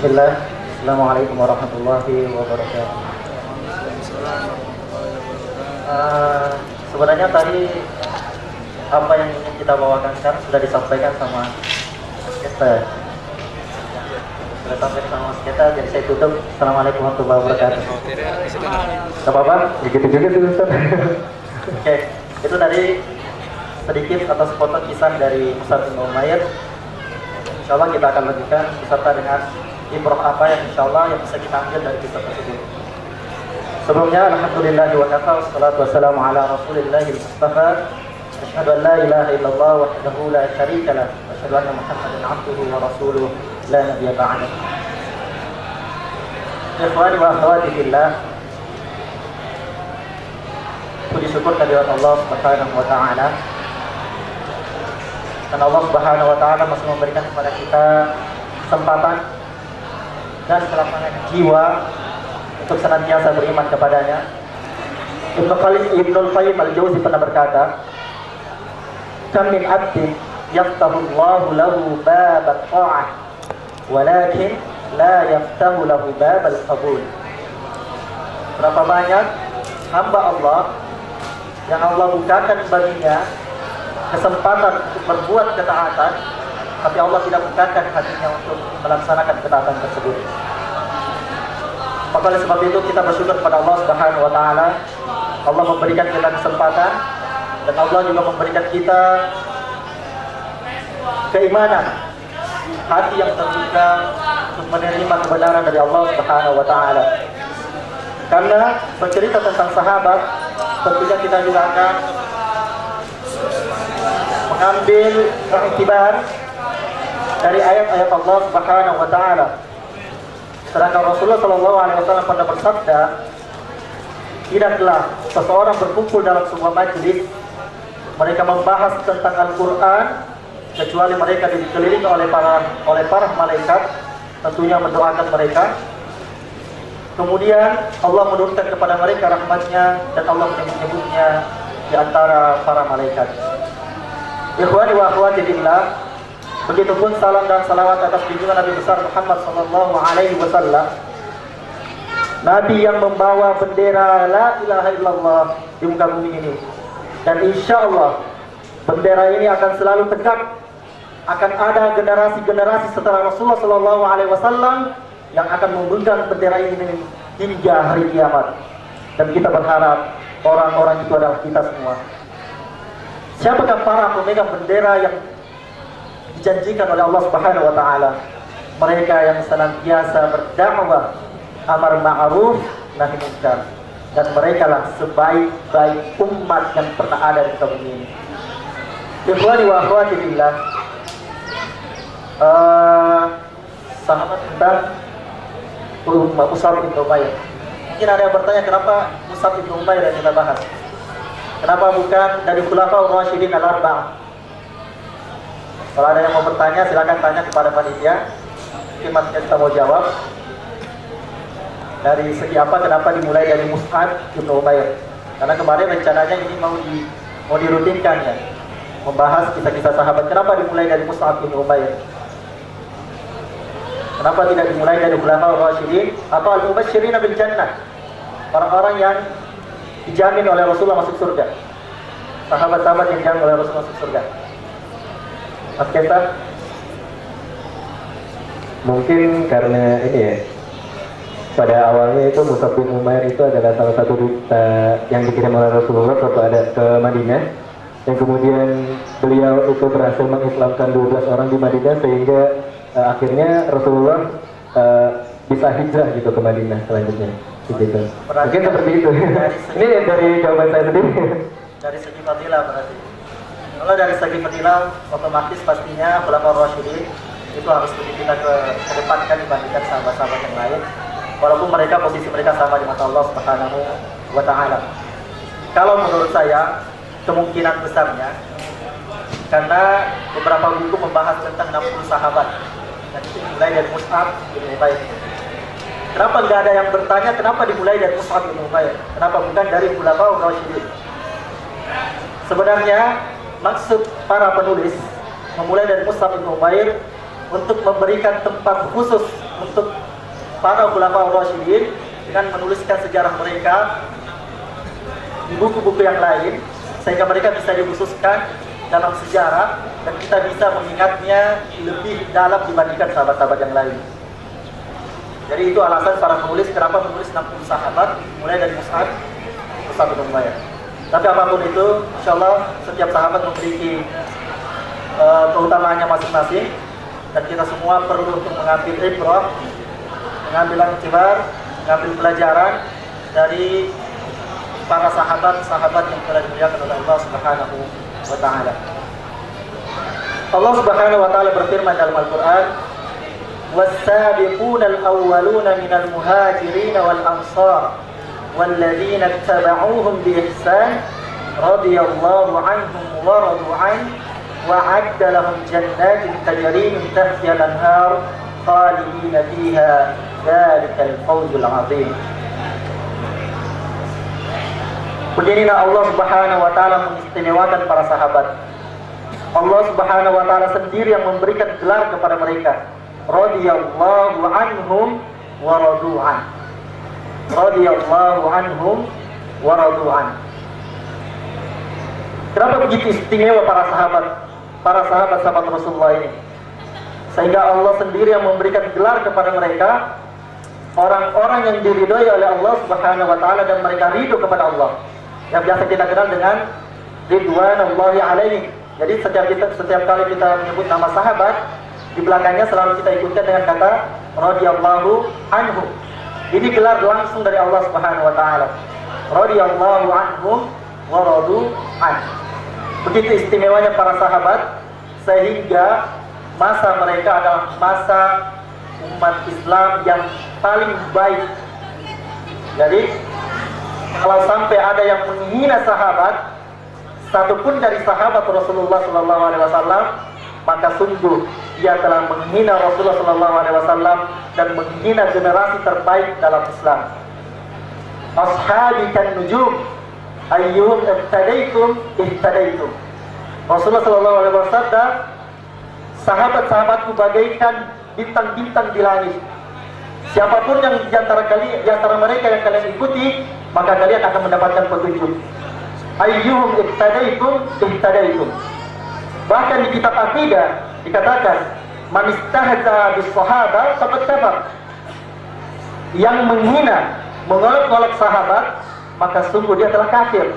Bismillah. Assalamualaikum warahmatullahi wabarakatuh. Sebenarnya tadi apa yang ingin kita bawakan kan sudah disampaikan sama kita. Sudah sampai sama kita, jadi saya tutup. Assalamualaikum warahmatullahi wabarakatuh. Gak apa-apa? Gitu juga sih Ustaz. Oke, itu tadi sedikit atau sepotong kisah dari Mus'ab bin Umair. Insyaallah kita akan lanjutkan beserta dengan ibrah apa yang insyaallah yang bisa kita ambil dari kisah tersebut. Sebelumnya, alhamdulillah wa kafa, wassalatu wassalamu ala rasulillahil mustafa. Asyhadu an la ilaha illallah wahdahu la syarika lah, wa asyhadu anna Muhammadan abduhu wa rasuluh la nabiyya ba'dahu. Ikhwani wa akhwati fillah, puji syukur kehadirat Allah Subhanahu wa taala. Dan Allah Subhanahu wa taala masih memberikan kepada kita kesempatan dan kelapangan jiwa untuk senantiasa beriman kepadanya. Ibnu Qayyim al-Jauzi pernah berkata, "Kam min 'abdin yaftahu Allahu lahu bab at-tha'ah, walakin la yaftahu lahu bab al-qabul." Berapa banyak hamba Allah yang Allah bukakan baginya kesempatan untuk berbuat ketaatan, tapi Allah tidak bukakan hatinya untuk melaksanakan ketaatan tersebut. Maka oleh sebab itu kita bersyukur kepada Allah Subhanahu wa taala. Allah memberikan kita kesempatan dan Allah juga memberikan kita keimanan, hati yang terbuka untuk menerima kebenaran dari Allah Subhanahu wa taala. Karena bercerita tentang sahabat, tentunya kita juga akan mengambil iktibar dari ayat-ayat Allah Subhanahu wa taala. Sedangkan Rasulullah sallallahu alaihi wasallam pernah bersabda, tidaklah seseorang berkumpul dalam sebuah majelis mereka membahas tentang Al-Qur'an kecuali mereka dikelilingi oleh para malaikat, tentunya mendoakan mereka. Kemudian Allah menurunkan kepada mereka rahmatnya dan Allah menyebut-nyebutnya di antara para malaikat. Ikhwani wa akhwati fillah, begitupun salam dan salawat atas junjungan Nabi besar Muhammad sallallahu alaihi wasallam, Nabi yang membawa bendera la ilaha illallah di muka bumi ini. Dan insyaallah bendera ini akan selalu tegak. Akan ada generasi-generasi setelah Rasulullah sallallahu alaihi wasallam yang akan memegang bendera ini hingga hari kiamat. Dan kita berharap orang-orang itu adalah kita semua. Siapakah para pemegang bendera yang dijanjikan oleh Allah Subhanahu wa taala? Mereka yang senantiasa berdakwah amar ma'ruf nahi munkar, dan mereka lah sebaik-baik umat yang pernah ada di bumi ini. Ikhwani wa akhwati fillah, sahabat tentang Mus'ab bin Umair. Mungkin ada yang bertanya, kenapa Mus'ab bin Umair yang kita bahas? Kenapa bukan dari Khulafaur Rasyidin al-Arba'ah? Kalau ada yang mau bertanya, silakan tanya kepada panitia. Mungkin mas kita mau jawab. Dari segi apa, kenapa dimulai dari Mus'ab bin Umair? Karena kemarin rencananya ini mau dirutinkan ya, membahas kisah-kisah sahabat. Kenapa dimulai dari Mus'ab bin Umair? Kenapa tidak dimulai dari Khulafaur Rasyidin atau al-Mubasysyirin bil Jannah? Orang-orang yang dijamin oleh Rasulullah masuk surga. Sahabat-sahabat yang dijamin oleh Rasulullah masuk surga. Mas Kenta? Mungkin karena ini ya, pada awalnya itu Mus'ab bin Umair itu adalah salah satu duta yang dikirim oleh Rasulullah ke Madinah, yang kemudian beliau itu berhasil mengislamkan 12 orang di Madinah, sehingga akhirnya Rasulullah bisa hijrah gitu ke Madinah selanjutnya. Gitu. Mungkin seperti itu. Ini dari jawaban saya sendiri. Dari segi fadilah berarti. Kalau dari segi fadilah, otomatis pastinya Khulafaur Rasyidin itu harus lebih kita kedepankan dibandingkan sahabat-sahabat yang lain. Walaupun posisi mereka sama di mata Allah Subhanahu wa taala. Kalau menurut saya, kemungkinan besarnya karena beberapa buku membahas tentang 60 sahabat. Dan itu dimulai dari Mus'ab bin Umair. Kenapa nggak ada yang bertanya kenapa dimulai dari Mus'ab bin Umair? Kenapa bukan dari Khulafaur Rasyidin? Sebenarnya maksud para penulis memulai dari Mus'ab bin Umair untuk memberikan tempat khusus untuk para khulafaur rasyidin dengan menuliskan sejarah mereka di buku-buku yang lain, sehingga mereka bisa dikhususkan dalam sejarah dan kita bisa mengingatnya lebih dalam dibandingkan sahabat-sahabat yang lain. Jadi itu alasan para penulis kenapa menulis 60 sahabat mulai dari Mus'ab bin Umair. Tapi apapun itu, insyaallah setiap sahabat memiliki keutamaannya masing-masing dan kita semua perlu untuk mengambil ibrah, mengambil iktibar, mengambil pelajaran dari para sahabat-sahabat yang telah dimuliakan oleh Allah Subhanahu wa taala. Allah Subhanahu wa taala berfirman dalam Al-Qur'an, "Was-sabiquna al-awwaluna minal muhajirin wal ansar walladzina ittaba'uuhum bi ihsan radhiyallahu 'anhum wa radu 'an wa 'adda lahum jannatin tajri min tahtiha al-anhar khalidina fiha dzalikal fawzul 'adzim." Beginilah Allah Subhanahu wa taala mengistimewakan para sahabat. Allah Subhanahu wa taala sendiri yang memberikan gelar kepada mereka. Radhiyallahu anhum wa radu an. Radhiyallahu anhum wa radu an. Kenapa begitu istimewa para sahabat Rasulullah ini? Sehingga Allah sendiri yang memberikan gelar kepada mereka, orang-orang yang diridhoi oleh Allah Subhanahu wa taala dan mereka ridho kepada Allah. Yang biasa kita kenal dengan ridwanullahi alaihi. Jadi setiap kali kita menyebut nama sahabat, di belakangnya selalu kita ikutkan dengan kata radhiyallahu anhu. Ini gelar langsung dari Allah Subhanahu wa taala. Radhiyallahu anhum wa radu an. Begitu istimewanya para sahabat sehingga masa mereka adalah masa umat Islam yang paling baik. Jadi kalau sampai ada yang menghina sahabat, satupun dari sahabat Rasulullah SAW, maka sungguh dia telah menghina Rasulullah SAW dan menghina generasi terbaik dalam Islam. Ashabi kan nujum, ayyuhum ibtadaitum ihtadaitum. Rasulullah SAW bersabda, sahabat-sahabatku bagaikan bintang-bintang di langit. Siapapun yang di antara mereka yang kalian ikuti, maka kalian akan mendapatkan petunjuk. Ayyuhum ihtadaitum ihtadaitum. Bahkan di kitab Aqidah dikatakan, man istahza bis sahabat faqad kafar. Yang menghina, mengolok-olok sahabat, maka sungguh dia telah kafir.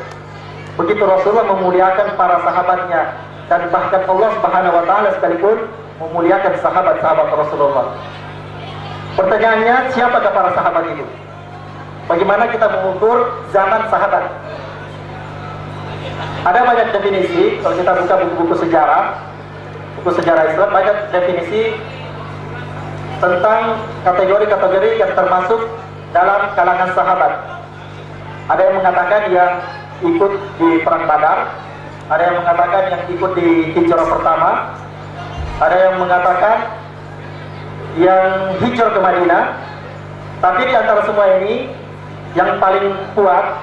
Begitu Rasulullah memuliakan para sahabatnya, dan bahkan Allah Subhanahu wa taala sekalipun memuliakan sahabat-sahabat Rasulullah. Pertanyaannya, siapakah para sahabat itu? Bagaimana kita mengukur zaman sahabat? Ada banyak definisi. Kalau kita buka buku-buku sejarah Islam, banyak definisi tentang kategori-kategori yang termasuk dalam kalangan sahabat. Ada yang mengatakan yang ikut di perang Badar, ada yang mengatakan yang ikut di hijrah pertama, ada yang mengatakan yang hijrah ke Madinah. Tapi di antara semua ini yang paling kuat,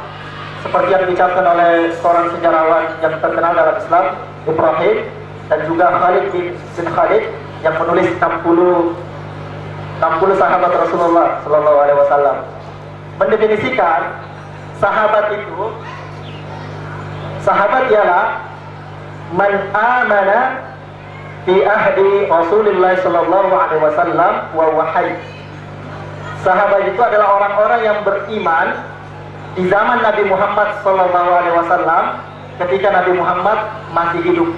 seperti yang diucapkan oleh seorang sejarawan yang terkenal dalam Islam, Ibrahim, dan juga Khalid bin Khalid, yang menulis 60 sahabat Rasulullah Sallallahu Alaihi Wasallam, mendefinisikan sahabat ialah man amana fi ahdi Rasulullah Sallallahu Alaihi Wasallam wa wahai. Sahabat itu adalah orang-orang yang beriman di zaman Nabi Muhammad Sallallahu Alaihi Wasallam, ketika Nabi Muhammad masih hidup.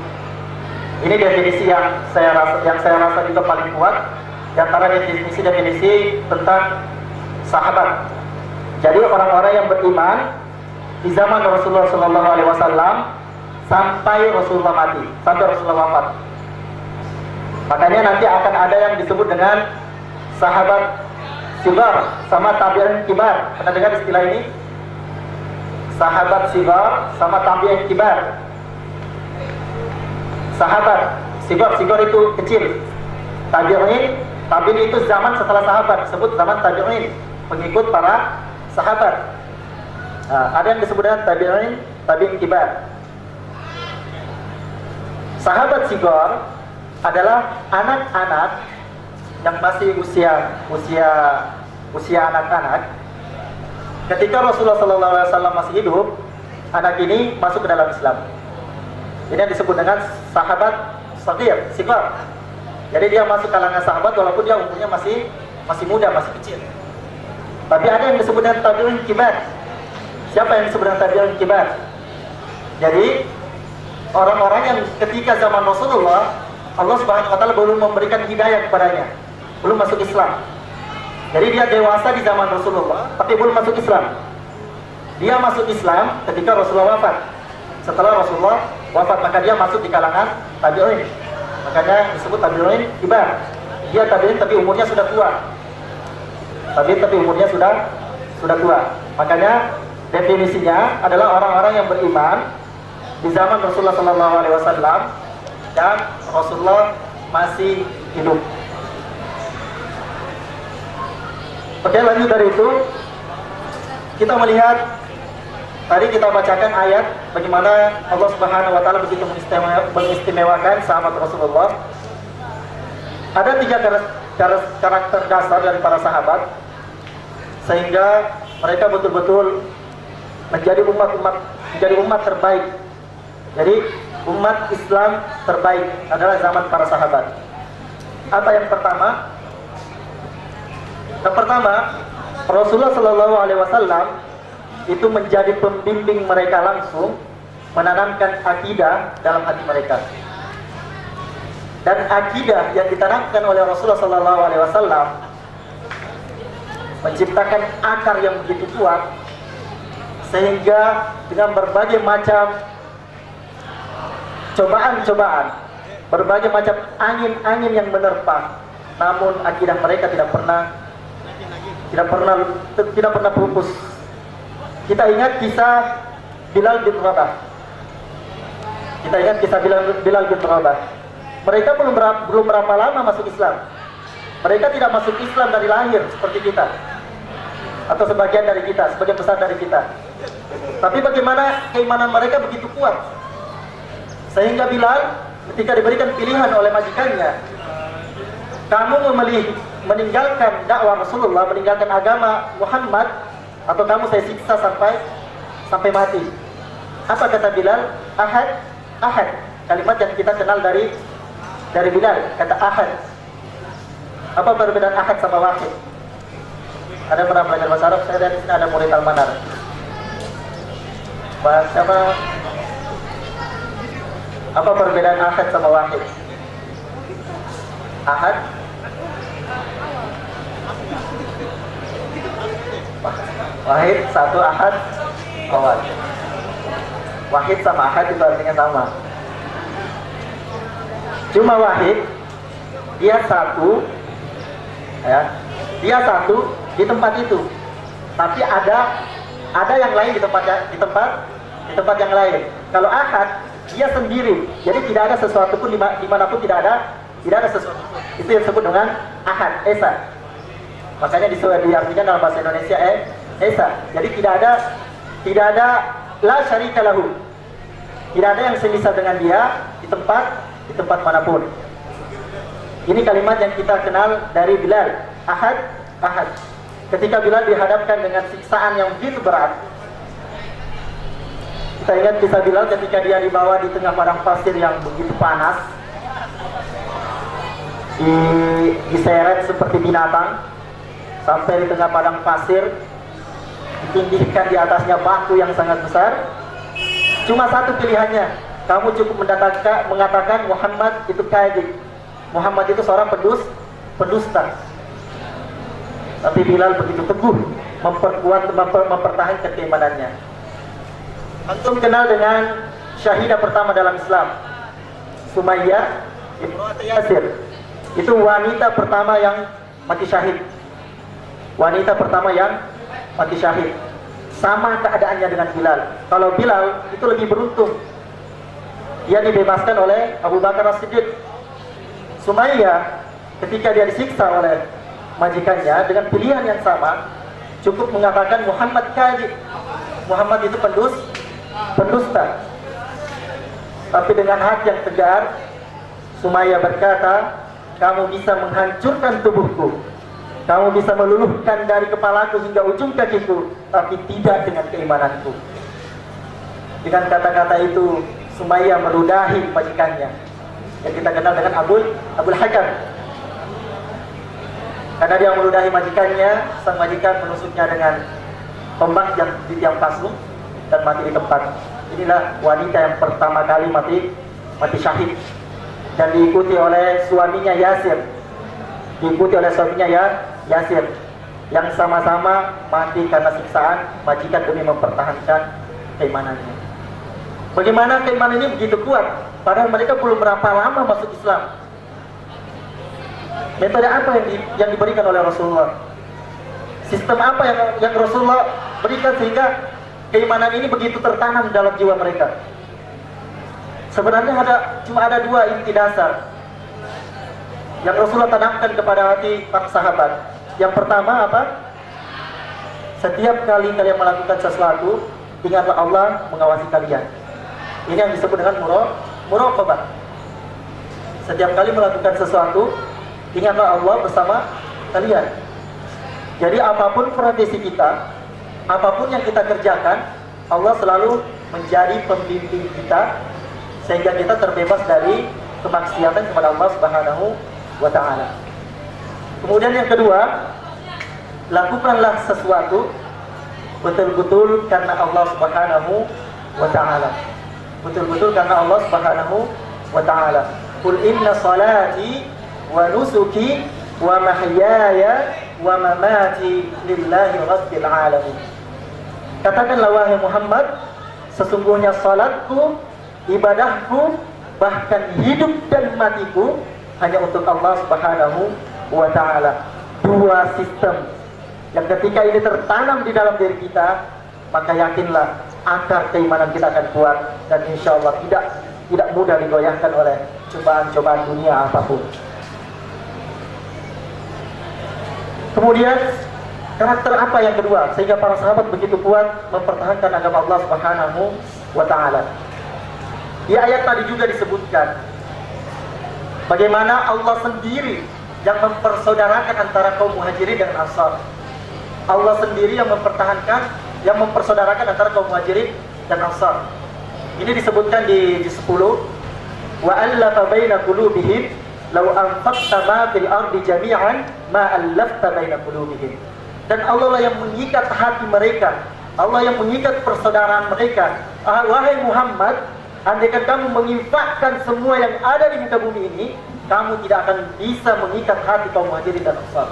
Ini definisi yang saya rasa juga paling kuat di antara definisi tentang sahabat. Jadi orang-orang yang beriman di zaman Rasulullah Sallallahu Alaihi Wasallam sampai Rasulullah mati, sampai Rasulullah wafat. Makanya nanti akan ada yang disebut dengan sahabat sigar sama tabi'in kibar. Pernah dengar istilah ini? Sahabat sigar sama tabi'in kibar. Sahabat sigar itu kecil. Tabi'in itu zaman setelah sahabat, disebut zaman tabi'in, pengikut para sahabat. Nah, ada yang disebut dengan tabi'in kibar. Sahabat sigar adalah anak-anak yang masih usia anak-anak. Ketika Rasulullah SAW masih hidup, anak ini masuk ke dalam Islam. Ini yang disebut dengan sahabat sigar. Jadi dia masuk kalangan sahabat walaupun dia umurnya masih muda, masih kecil. Tapi ada yang disebut dengan tabi'un kibar. Siapa yang disebut dengan tabi'un kibar? Jadi orang-orang yang ketika zaman Rasulullah, Allah Subhanahu wa taala belum memberikan hidayah kepadanya, belum masuk Islam. Jadi dia dewasa di zaman Rasulullah, tapi belum masuk Islam. Dia masuk Islam ketika Rasulullah wafat. Setelah Rasulullah wafat, maka dia masuk di kalangan tabi'in. Makanya disebut tabi'in kibar. Dia tabi'in tapi umurnya sudah tua. Tabi'in tapi umurnya sudah tua. Makanya definisinya adalah orang-orang yang beriman di zaman Rasulullah SAW dan Rasulullah masih hidup. Oke, lanjut dari itu kita melihat tadi kita bacakan ayat bagaimana Allah Subhanahu wa taala begitu mengistimewakan sahabat Rasulullah. Ada 3 karakter dasar dari para sahabat sehingga mereka betul-betul menjadi umat terbaik. Jadi umat Islam terbaik adalah zaman para sahabat. Apa yang pertama? Yang pertama, Rasulullah SAW itu menjadi pembimbing mereka langsung, menanamkan akidah dalam hati mereka. Dan akidah yang ditanamkan oleh Rasulullah SAW menciptakan akar yang begitu kuat, sehingga dengan berbagai macam cobaan-cobaan, berbagai macam angin-angin yang menerpa, namun akidah mereka tidak pernah pupus. Kita ingat kisah Bilal bin Rabah. Bilal bin Rabah. Mereka belum berapa lama masuk Islam. Mereka tidak masuk Islam dari lahir seperti kita, atau sebagian besar dari kita. Tapi bagaimana keimanan mereka begitu kuat, sehingga Bilal ketika diberikan pilihan oleh majikannya, kamu memilih meninggalkan dakwah Rasulullah, meninggalkan agama Muhammad, atau kamu saya siksa sampai mati. Apa kata Bilal? Ahad. Kalimat yang kita kenal dari Bilal, kata ahad. Apa perbedaan ahad sama wahid? Ada pernah belajar bahasa Arab? Saya dari sini ada murid Al-Manar. Apa perbedaan ahad sama wahid? Ahad wahid satu, ahad awal. Wahid sama ahad itu artinya sama. Cuma wahid dia satu di tempat itu, tapi ada yang lain di tempat yang lain. Kalau ahad dia sendiri, jadi tidak ada sesuatu pun dimanapun tidak ada sesuatu. Itu yang disebut dengan ahad, esa. Makanya diartikan dalam bahasa Indonesia esa. Jadi tidak ada la syarika lahu. Tidak ada yang semisal dengan dia di tempat manapun. Ini kalimat yang kita kenal dari Bilal, ahad. Ketika Bilal dihadapkan dengan siksaan yang begitu berat, kita ingat kisah Bilal ketika dia dibawa di tengah padang pasir yang begitu panas, diseret seperti binatang sampai di tengah padang pasir, ditindihkan di atasnya batu yang sangat besar. Cuma satu pilihannya, kamu cukup mengatakan Muhammad itu kadzib, Muhammad itu seorang pendusta. Tapi Bilal begitu teguh mempertahankan keimanannya. Antum kenal dengan syahidah pertama dalam Islam, Sumayyah Imra'at Yasir. Itu wanita pertama yang mati syahid. Sama keadaannya dengan Bilal. Kalau Bilal itu lebih beruntung, dia dibebaskan oleh Abu Bakar As-Siddiq. Sumayyah ketika dia disiksa oleh majikannya dengan pilihan yang sama, cukup mengatakan Muhammad kadzib, Muhammad itu pendusta. Tapi dengan hati yang tegar, Sumayyah berkata, kamu bisa menghancurkan tubuhku, kamu bisa meluluhkan dari kepalaku hingga ujung kakiku, tapi tidak dengan keimananku. Dengan kata-kata itu Sumayyah meludahi majikannya yang kita kenal dengan Abul Hakam. Karena dia meludahi majikannya, sang majikan menusuknya dengan tombak yang di tiang pasu dan mati di tempat. Inilah wanita yang pertama kali mati syahid, dan diikuti oleh suaminya Yasir, Yasir yang sama-sama mati karena siksaan majikan demi mempertahankan keimanannya. Bagaimana keimanan ini begitu kuat padahal mereka belum berapa lama masuk Islam? Metode apa yang diberikan oleh Rasulullah? Sistem apa yang Rasulullah berikan sehingga keimanan ini begitu tertanam dalam jiwa mereka? Sebenarnya cuma ada dua inti dasar yang Rasulullah tanamkan kepada hati para sahabat. Yang pertama apa? Setiap kali kalian melakukan sesuatu, ingatlah Allah mengawasi kalian. Ini yang disebut dengan muraqabah. Setiap kali melakukan sesuatu, ingatlah Allah bersama kalian. Jadi apapun profesi kita, apapun yang kita kerjakan, Allah selalu menjadi pembimbing kita sehingga kita terbebas dari kemaksiatan kepada Allah Subhanahu wa ta'ala. Kemudian yang kedua, lakukanlah sesuatu betul-betul karena Allah Subhanahu wa ta'ala. Betul-betul karena Allah Subhanahu wa ta'ala. Qul inna salati wa nusuki wa mahyaya wa mamati lillahi rabbil alamin. Katakanlah wahai Muhammad, sesungguhnya salatku, ibadahku, bahkan hidup dan matiku hanya untuk Allah Subhanahu wa ta'ala. Dua sistem yang ketika ini tertanam di dalam diri kita, maka yakinlah akar keimanan kita akan kuat dan insya Allah tidak mudah digoyahkan oleh cobaan-cobaan dunia apapun. Kemudian karakter apa yang kedua sehingga para sahabat begitu kuat mempertahankan agama Allah Subhanahu wa ta'ala? Di ayat tadi juga disebutkan bagaimana Allah sendiri yang mempersaudarakan antara kaum Muhajirin dan Ansar. Allah sendiri yang mempertahankan, yang mempersaudarakan antara kaum Muhajirin dan Ansar. Ini disebutkan di 10. Wa allafa baina qulubihim law anfaqta ma fil ardi jami'an ma allafta baina qulubihim. Dan Allah lah yang mengikat hati mereka, Allah yang mengikat persaudaraan mereka. Wahai Muhammad, andaikan kamu menginfakkan semua yang ada di muka bumi ini, kamu tidak akan bisa mengikat hati kaum Muhajirin dan Ansar.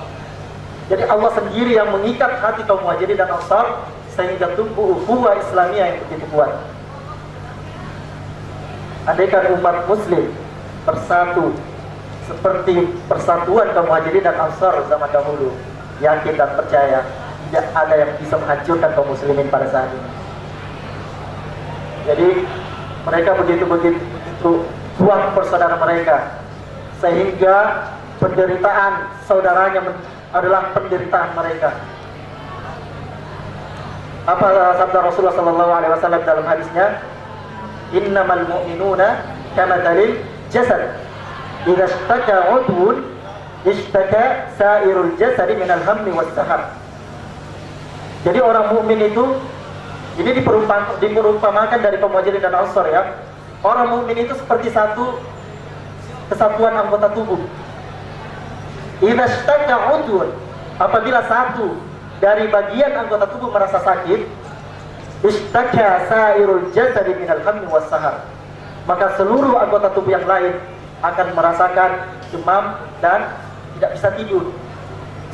Jadi Allah sendiri yang mengikat hati kaum Muhajirin dan Ansar sehingga tumbuh ukhuwah Islamiyah yang begitu kuat. Andaikan umat muslim bersatu seperti persatuan kaum Muhajirin dan Ansar zaman dahulu, yakin dan percaya tidak ada yang bisa menghancurkan kaum muslimin pada saat ini. Jadi mereka begitu kuat persaudaraan mereka sehingga penderitaan saudaranya adalah penderitaan mereka. Apa sabda Rasulullah SAW dalam hadisnya? Innamal mu'minuna kamathalil jasad, idza ishtaka 'udwun ishtaka sa'irul jasadi minal hammi was sahar. Jadi orang mukmin itu ini diperumpamakan dari kaum Muhajirin dan Ansar ya. Orang mukmin itu seperti satu kesatuan anggota tubuh. Idza ishtaka 'udwun, apabila satu dari bagian anggota tubuh merasa sakit, ishtaka sa'irul jasadi minal hammi was sahar, maka seluruh anggota tubuh yang lain akan merasakan demam dan tidak bisa tidur.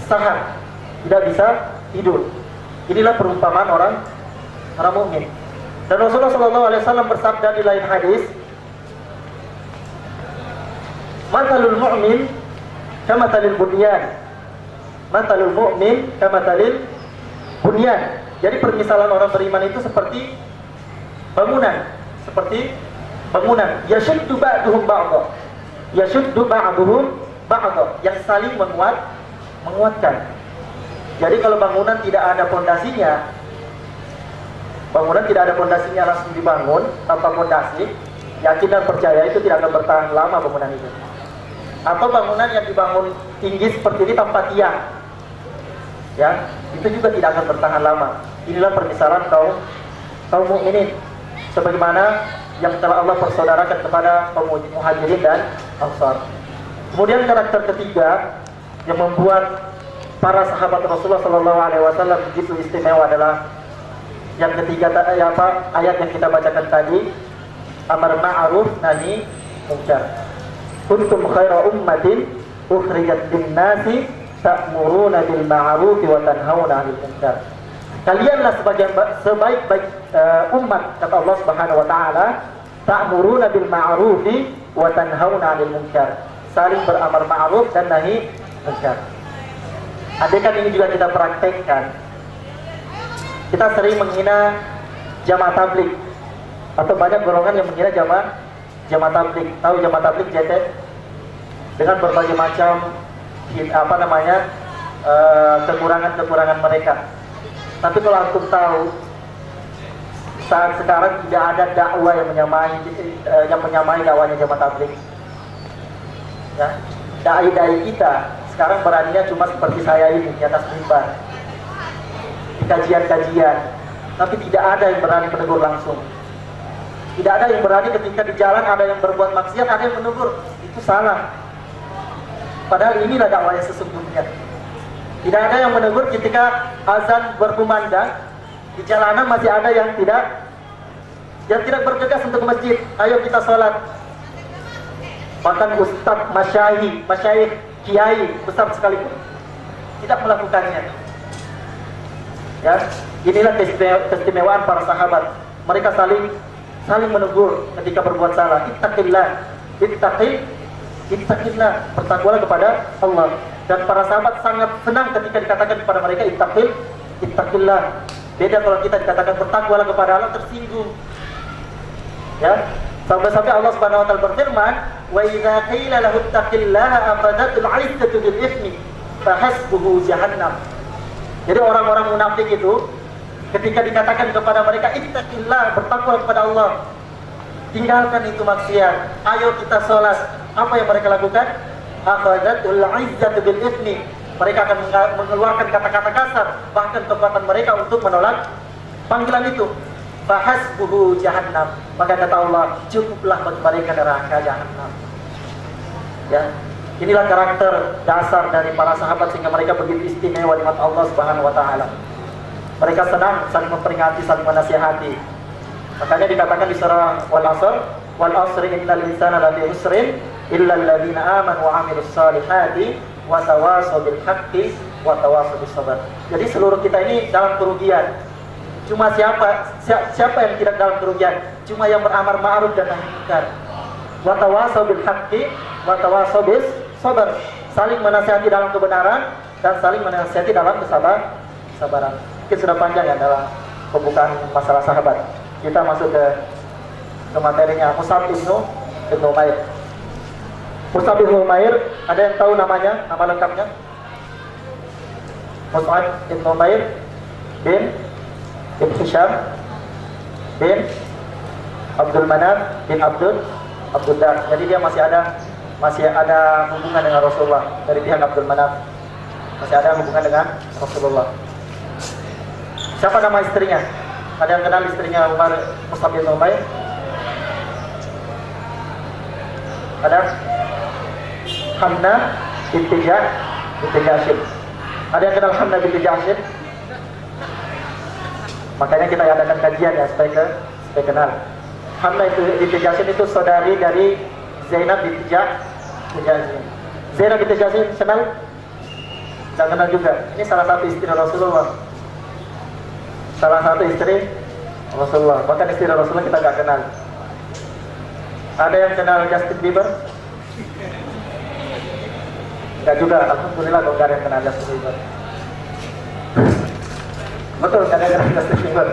Sahar, tidak bisa tidur. Inilah perumpamaan orang mukmin. Dan Rasulullah SAW bersabda di lain hadis, matalul mu'min kamathalil bunyan, matalul mu'min kamathalil bunyan. Jadi permisalan orang beriman itu seperti bangunan, yashuddu ba'duhum ba'dha, yang saling menguatkan. Jadi kalau bangunan tidak ada pondasinya, langsung dibangun tanpa pondasi, yakin dan percaya itu tidak akan bertahan lama bangunan itu. atau bangunan yang dibangun tinggi seperti ini tanpa tiang, ya, itu juga tidak akan bertahan lama. Inilah permisalan kaum mukminin sebagaimana yang telah Allah persaudarakan kepada kaum muhajirin dan ansar. Kemudian karakter ketiga yang membuat para sahabat Rasulullah SAW begitu istimewa adalah yang ketiga, ayat yang kita bacakan tadi, amar ma'ruf nahi munkar. Kuntum khaira ummatin ukhrijat lin-nasi ta'muruna bil ma'ruf wa tanhauna 'anil munkar. Kalianlah sebaik-baik umat, kata Allah Subhanahu wa taala, ta'muruna bil ma'ruf wa tanhauna 'anil munkar. Saling beramar ma'ruf dan nahi munkar. Andaikan ini juga kita praktekkan, kita sering menghina jamaah tabligh, atau banyak golongan yang menghina jamaah tabligh. Tahu jamaah tabligh JT? Dengan berbagai macam kekurangan-kekurangan mereka. Tapi kalau antum tahu, saat sekarang tidak ada dakwah yang menyamai dakwahnya jamaah tabligh. Ya, dai-dai kita sekarang beraninya cuma seperti saya ini di atas mimbar, di kajian-kajian, tapi tidak ada yang berani menegur langsung. Tidak ada yang berani ketika di jalan ada yang berbuat maksiat, ada yang menegur, itu salah. Padahal inilah dakwah yang sesungguhnya. Tidak ada yang menegur ketika azan berkumandang, di jalanan masih ada yang tidak bergegas untuk ke masjid. Ayo kita sholat. Bahkan ustadz, masyayikh, kiai besar sekalipun tidak melakukannya. Ya, inilah keistimewaan para sahabat. Mereka saling menegur ketika berbuat salah. Ittaqillah, bertakwalah kepada Allah. Dan para sahabat sangat senang ketika dikatakan kepada mereka ittaqillah. Beda kalau kita dikatakan bertakwalah kepada Allah, tersinggung. Ya, sampai-sampai Allah Subhanahu wa taala berfirman, "Wa idza qila lahu ittaqillaha akhadhatul 'izzatu bil itsmi fahasbuhu jahannam." Jadi orang-orang munafik itu ketika dikatakan kepada mereka ittaqillah, bertakwa kepada Allah, tinggalkan itu maksiat, ayo kita sholat, apa yang mereka lakukan? Akhadhatul 'izzatu bil itsmi. Mereka akan mengeluarkan kata-kata kasar, bahkan kekuatan mereka untuk menolak panggilan itu. Fahasbuhu jahannam. Maka kata Allah, cukuplah bagi mereka neraka jahannam. Ya, inilah karakter dasar dari para sahabat sehingga mereka begitu istimewa di mata Allah Subhanahu wa taala. Mereka senang saling memperingati, saling menasihati. Makanya dikatakan di surah wal asri innal insana lafi khusrin illa alladziina aamanu wa 'amilus shaalihati wa tawashaw bil haqqi wa tawashaw bis sabr. Jadi seluruh kita ini dalam kerugian. Cuma siapa yang tidak dalam kerugian? Cuma yang beramar ma'ruf dan nahi munkar. Wa tawashaw bil haqqi wa tawashaw bis sabr. Saling menasihati dalam kebenaran dan saling menasihati dalam kesabaran. Mungkin sudah panjang ya dalam pembukaan masalah sahabat. Kita masuk ke materinya. Mus'ab ibn Umair. Mus'ab ibn Umair, ada yang tahu namanya, nama lengkapnya? Mus'ab ibn Umair bin Hisham bin Abdul Manaf bin Abdul Dar. Jadi dia masih ada hubungan dengan Rasulullah dari pihak Abdul Manaf. Masih ada hubungan dengan Rasulullah. Siapa nama istrinya? Ada yang kenal istrinya Mus'ab bin Umair? Ada? Hamna binti Jahsy. Ada yang kenal Hamna binti Jahsy? Makanya kita adakan kajian ya supaya kenal. Hamna binti Jahsy itu saudari dari Zainab binti Jahsy. Zainab binti Jahsy kenal? Tidak kenal juga. Ini salah satu istri Rasulullah. Bahkan istri Rasulullah kita nggak kenal. Ada yang kenal Justin Bieber? Nggak juga. Alhamdulillah kalau nggak ada yang kenal Justin Bieber. Betul, nggak ada yang kenal Justin Bieber.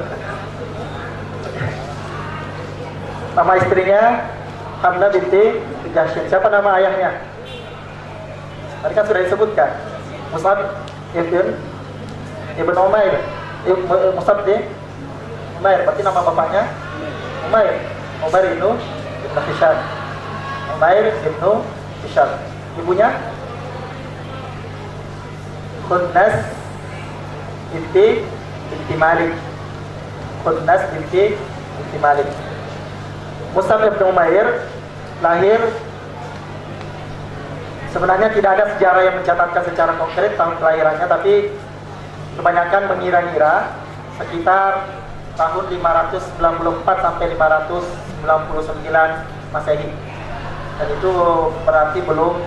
Nama istrinya Hamna binti Jahsy. Siapa nama ayahnya? Tadi kan sudah disebutkan. Mus'ab ibn Umair. Mus'ab bin Umair, berarti nama bapaknya Umair ibnu Hisham. Umair ibnu Hisham. Ibunya Khunnas binti Malik. Khunnas binti Malik. Mus'ab bin Umair lahir, sebenarnya tidak ada sejarah yang mencatatkan secara konkret tahun kelahirannya, tapi kebanyakan mengira-ngira sekitar tahun 594 sampai 599 Masehi. Dan itu berarti belum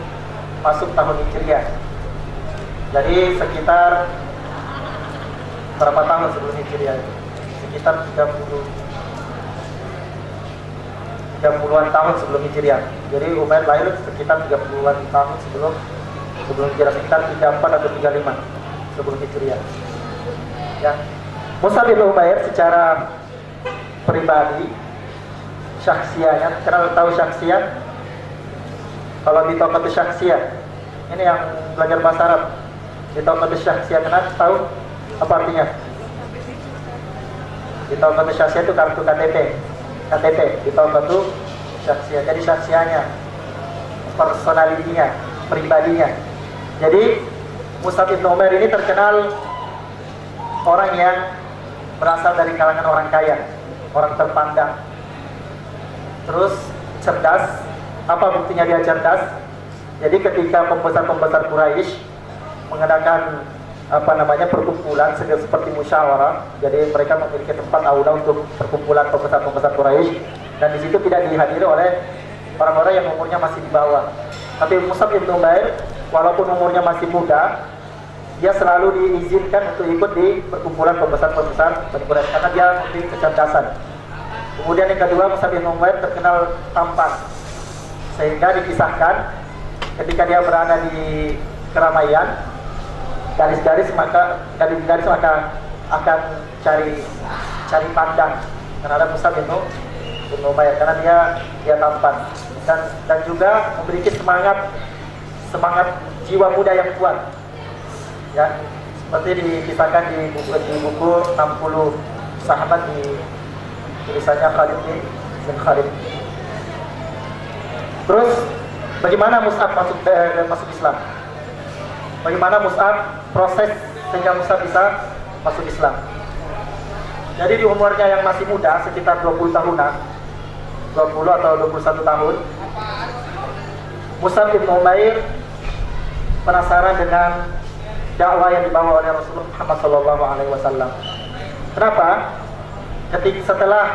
masuk tahun Hijriah. Jadi sekitar berapa tahun sebelum Hijriah? Sekitar 30-an tahun sebelum Hijriah. Jadi Umair lahir sekitar 30-an tahun sebelum Hijriah, sekitar 34 atau 35 sebelum Hijriah. Ya. Mus'ab bin Umair secara pribadi, syakhsianya, kenal tahu syakhsiat? Kalau di Tauqatus Syakhsiyah, ini yang belajar bahasa Arab, di Tauqatus Syakhsiyah, kenal tahu apa artinya? Di Tauqatus Syakhsiyah itu kartu KTP di Tauqatus Syakhsiyah. Jadi syakhsianya, personalitinya, pribadinya. Jadi Mus'ab bin Umair ini terkenal orang yang berasal dari kalangan orang kaya, orang terpandang. Terus cerdas. Apa buktinya dia cerdas? Jadi ketika pembesar-pembesar Quraisy mengadakan perkumpulan seperti musyawarah, jadi mereka memiliki tempat aula untuk perkumpulan pembesar-pembesar Quraisy, dan di situ tidak dihadiri oleh orang-orang yang umurnya masih di bawah. Tapi Mus'ab bin Umair walaupun umurnya masih muda, dia selalu diizinkan untuk ikut di perkumpulan pembesar-pembesar Quraisy karena dia memiliki kecerdasan. Kemudian yang kedua, Mus'ab bin Umair terkenal tampan, sehingga dikisahkan ketika dia berada di keramaian, garis-garis maka akan cari pandang terhadap Mus'ab bin Umair karena dia tampan dan juga memiliki semangat jiwa muda yang kuat. Ya, seperti dikisahkan di buku 60 sahabat di tulisannya Khalid bin Khalid. Terus bagaimana Mus'ab masuk Islam? Bagaimana Mus'ab proses sehingga Mus'ab bisa masuk Islam? Jadi di umurnya yang masih muda, sekitar 20 tahunan, 20 atau 21 tahun, Mus'ab bin Umair penasaran dengan dakwah yang dibawa oleh Rasulullah Muhammad SAW. Kenapa? Ketika setelah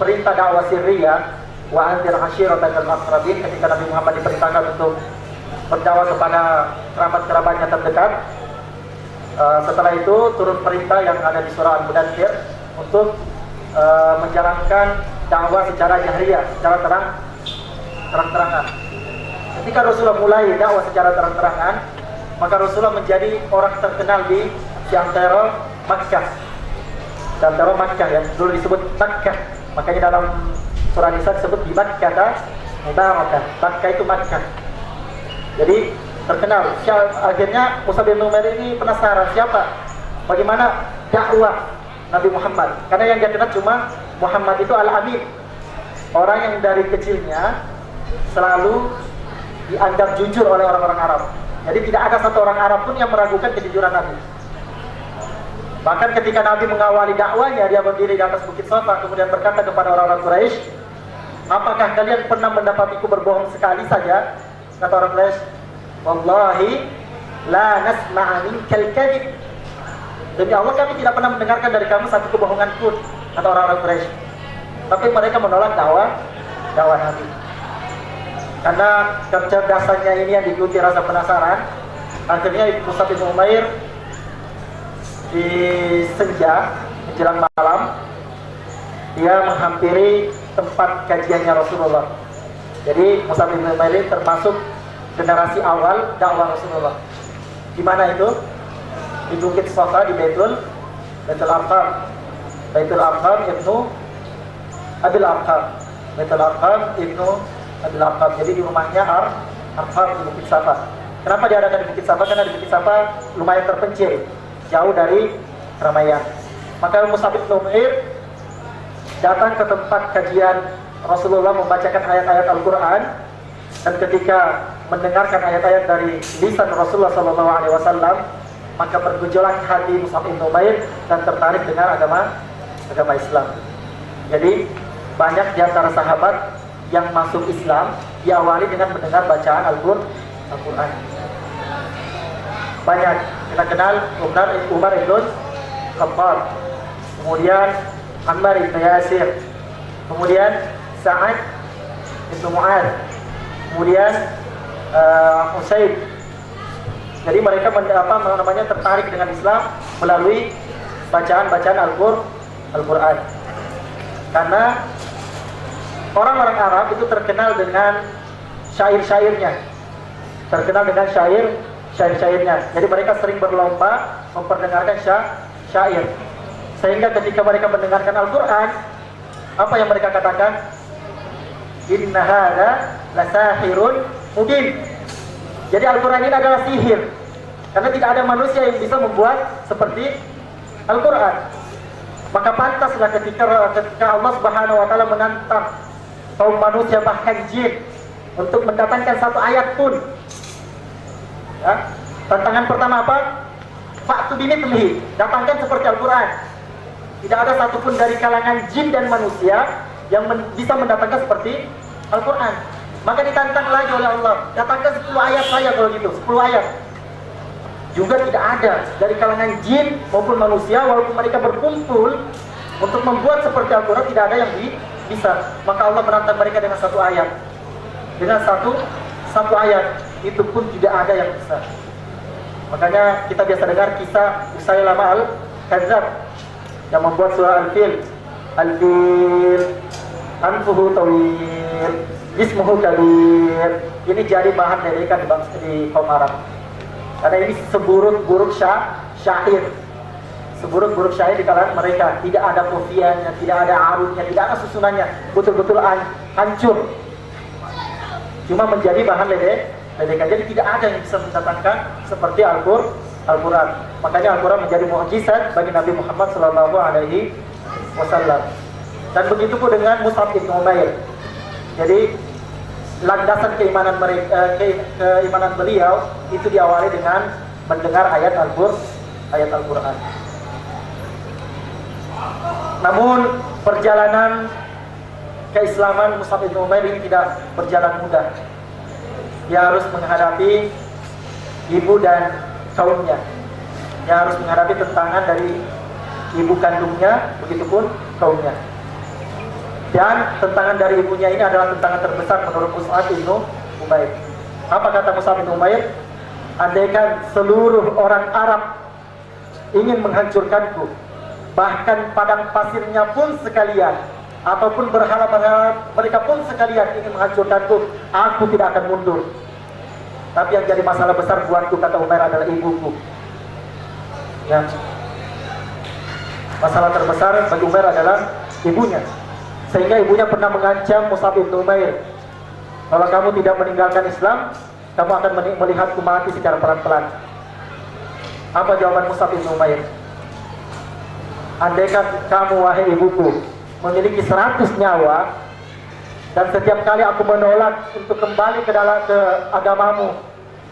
perintah dakwah sirriyah, wa anzir ashiratakal aqrabin, ketika Nabi Muhammad diperintahkan untuk berdakwah kepada kerabat-kerabatnya terdekat, setelah itu turun perintah yang ada di surah Al-Mudaththir untuk menjalankan dakwah secara jahriyah, secara terang-terangan. Ketika Rasulullah mulai dakwah secara terang-terangan, maka Rasulullah menjadi orang terkenal di antara Makkah. Di antara Makkah, yang dulu disebut Makkah. Makanya dalam surah Nisa disebut di Makkah Mubarakah. Makkah itu Makkah. Jadi terkenal. Akhirnya Mus'ab bin Umair ini penasaran bagaimana dakwah Nabi Muhammad. Karena yang dia kenal cuma Muhammad itu Al-Amin, orang yang dari kecilnya selalu dianggap jujur oleh orang-orang Arab. Jadi tidak ada satu orang Arab pun yang meragukan kejujuran Nabi. Bahkan ketika Nabi mengawali dakwahnya, dia berdiri di atas bukit Safa, kemudian berkata kepada orang-orang Quraisy, apakah kalian pernah mendapatiku berbohong sekali saja? Kata orang Quraisy, wallahi la nasma'a minkal kadhib. Demi Allah, kami tidak pernah mendengarkan dari kamu satu kebohongan pun, kata orang-orang Quraisy. Tapi mereka menolak dakwah Nabi. Karena kecerdasannya ini yang diikuti rasa penasaran, akhirnya Mus'ab bin Umair di senja menjelang malam dia menghampiri tempat kajiannya Rasulullah. Jadi Mus'ab bin Umair termasuk generasi awal dakwah Rasulullah. Di mana itu? Di Bukit Safa, di Baitul Arqam. Baitul Arqam ibnu Abil Arqam. Baitul Arqam ibnu Abil Arqam. Jadi di rumahnya Arqam di Bukit Safa. Kenapa diadakan di Bukit Safa? Karena di Bukit Safa lumayan terpencil, jauh dari keramaian. Maka Mus'ab bin Umair datang ke tempat kajian Rasulullah membacakan ayat-ayat Al-Quran, dan ketika mendengarkan ayat-ayat dari lisan Rasulullah SAW, maka bergejolak hati Mus'ab bin Umair dan tertarik dengan agama Islam. Jadi banyak di antara sahabat yang masuk Islam diawali dengan mendengar bacaan Al-Quran. Banyak kita kenal Umar ibn Khattab, kemudian Ammar ibn Yasir, kemudian Sa'ad ibn Mu'ad, kemudian Usaid. Jadi mereka tertarik dengan Islam melalui bacaan-bacaan Al-Quran. Karena orang-orang Arab itu terkenal dengan syair-syairnya, syair-syairnya. Jadi mereka sering berlomba memperdengarkan syair. Sehingga ketika mereka mendengarkan Al-Quran, apa yang mereka katakan? Inna hadza lasahirun mubin. Jadi Al-Quran ini adalah sihir, karena tidak ada manusia yang bisa membuat seperti Al-Quran. Maka pantaslah ketika Allah Subhanahu wa taala menantang kaum manusia bahkan jin untuk mendatangkan satu ayat pun. Ya. Tantangan pertama apa? Fa'tu bimithlihi, datangkan seperti Al-Quran. Tidak ada satupun dari kalangan jin dan manusia yang bisa mendatangkan seperti Al-Quran. Maka ditantang lagi oleh Allah, datangkan 10 ayat saja kalau gitu, 10 ayat. Juga tidak ada dari kalangan jin maupun manusia, walaupun mereka berkumpul untuk membuat seperti Al-Quran, tidak ada yang bisa. Maka Allah menantang mereka dengan satu ayat. Dengan satu ayat, itu pun tidak ada yang bisa. Makanya kita biasa dengar kisah Usailama al-Kadzab yang membuat surah Al-Fil. Al-Fil anfuhu tawil ismuhu kabir. Ini jadi bahan ledekan di kaum Arab. Karena ini seburuk-buruk syair. Seburuk-buruk syair di kalangan mereka. Tidak ada kofiannya, tidak ada arutnya, tidak ada susunannya. Betul-betul hancur. Cuma menjadi bahan ledekan. Jadi tidak ada yang bisa mendatangkan seperti Al-Quran. Makanya Al-Quran menjadi mukjizat bagi Nabi Muhammad SAW. Dan begitu pun dengan Mus'ab bin Umair. Jadi landasan keimanan beliau itu diawali dengan mendengar ayat Al-Quran. Namun perjalanan keislaman Mus'ab bin Umair ini tidak berjalan mudah. Dia harus menghadapi ibu dan kaumnya. Dia harus menghadapi tentangan dari ibu kandungnya, begitupun kaumnya. Dan tentangan dari ibunya ini adalah tentangan terbesar menurut Mus'ab bin Umair. Apa kata Mus'ab bin Umair? Andaikan seluruh orang Arab ingin menghancurkanku, bahkan padang pasirnya pun sekalian, ataupun berhala-berhala mereka pun sekalian ingin menghancurkanku, aku tidak akan mundur. Tapi yang jadi masalah besar buatku, kata Umair, adalah ibuku. Ya. Masalah terbesar bagi Umair adalah ibunya. Sehingga ibunya pernah mengancam Mus'ab bin Umair, kalau kamu tidak meninggalkan Islam, kamu akan melihatku mati secara pelan-pelan. Apa jawaban Mus'ab bin Umair? Andaikan kamu, wahai ibuku, memiliki 100 nyawa, dan setiap kali aku menolak untuk kembali ke agamamu,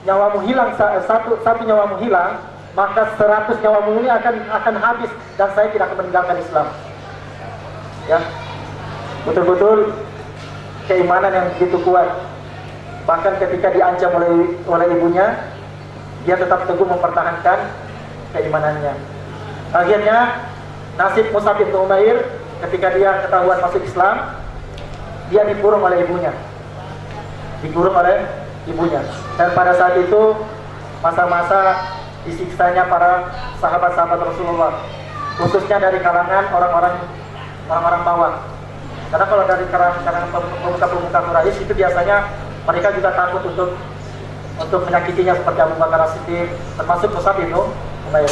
nyawamu hilang, satu nyawamu hilang, maka 100 nyawamu ini akan habis, dan saya tidak akan meninggalkan Islam. Ya. Betul-betul keimanan yang begitu kuat. Bahkan ketika diancam oleh ibunya, dia tetap teguh mempertahankan keimanannya. Akhirnya nasib Mus'ab bin Umair ketika dia ketahuan masuk Islam, dia dikurung oleh ibunya. Dan pada saat itu masa-masa disiksanya para sahabat-sahabat Rasulullah, khususnya dari kalangan orang-orang bawah. Karena kalau dari kalangan pemuka-pemuka Quraisy itu biasanya mereka juga takut untuk menyakitinya, seperti Abu Bakar As-Siddiq, termasuk Mus'ab bin Umair.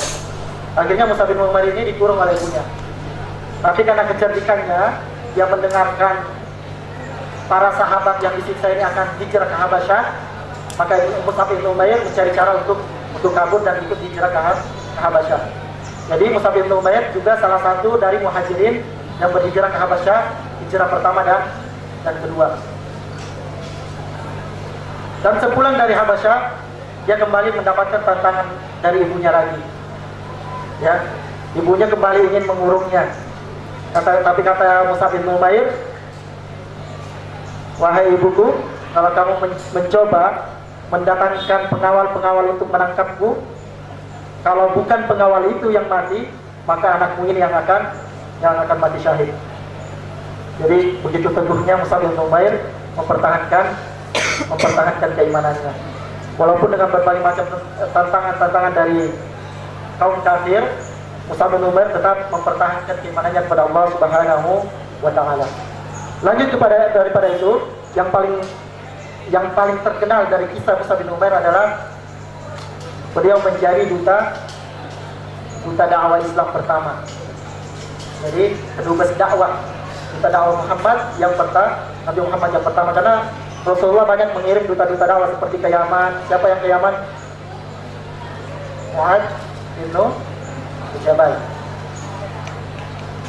Akhirnya Mus'ab bin Umair ini dikurung oleh ibunya. Tapi karena kecerdikannya, dia mendengarkan para sahabat yang disiksa ini akan hijrah ke Habasyah, maka Mus'ab bin Umair mencari cara untuk kabur dan ikut hijrah ke Habasyah. Jadi Mus'ab bin Umair juga salah satu dari muhajirin yang berhijrah ke Habasyah, hijrah pertama dan kedua. Dan sepulang dari Habasyah, dia kembali mendapatkan tantangan dari ibunya lagi. Ya, ibunya kembali ingin mengurungnya. Tapi kata Mus'ab bin Umair, wahai ibuku, kalau kamu mencoba mendatangkan pengawal-pengawal untuk menangkapku, kalau bukan pengawal itu yang mati, maka anakmu ini yang akan mati syahid. Jadi begitu teguhnya Mus'ab bin Umair mempertahankan keimanannya. Walaupun dengan berbagai macam tantangan dari kaum kafir, Mus'ab bin Umair tetap mempertahankan keimanannya kepada Allah Subhanahu wa taala. Lanjut daripada itu, yang paling terkenal dari kisah Mus'ab bin Umair adalah beliau menjadi duta dakwah Islam pertama. Jadi kedubes duta dakwah Muhammad yang pertama, Nabi Muhammad yang pertama, karena Rasulullah banyak mengirim duta-duta dakwah seperti ke Yaman. Siapa yang ke Yaman? Mu'adz bin Jabal.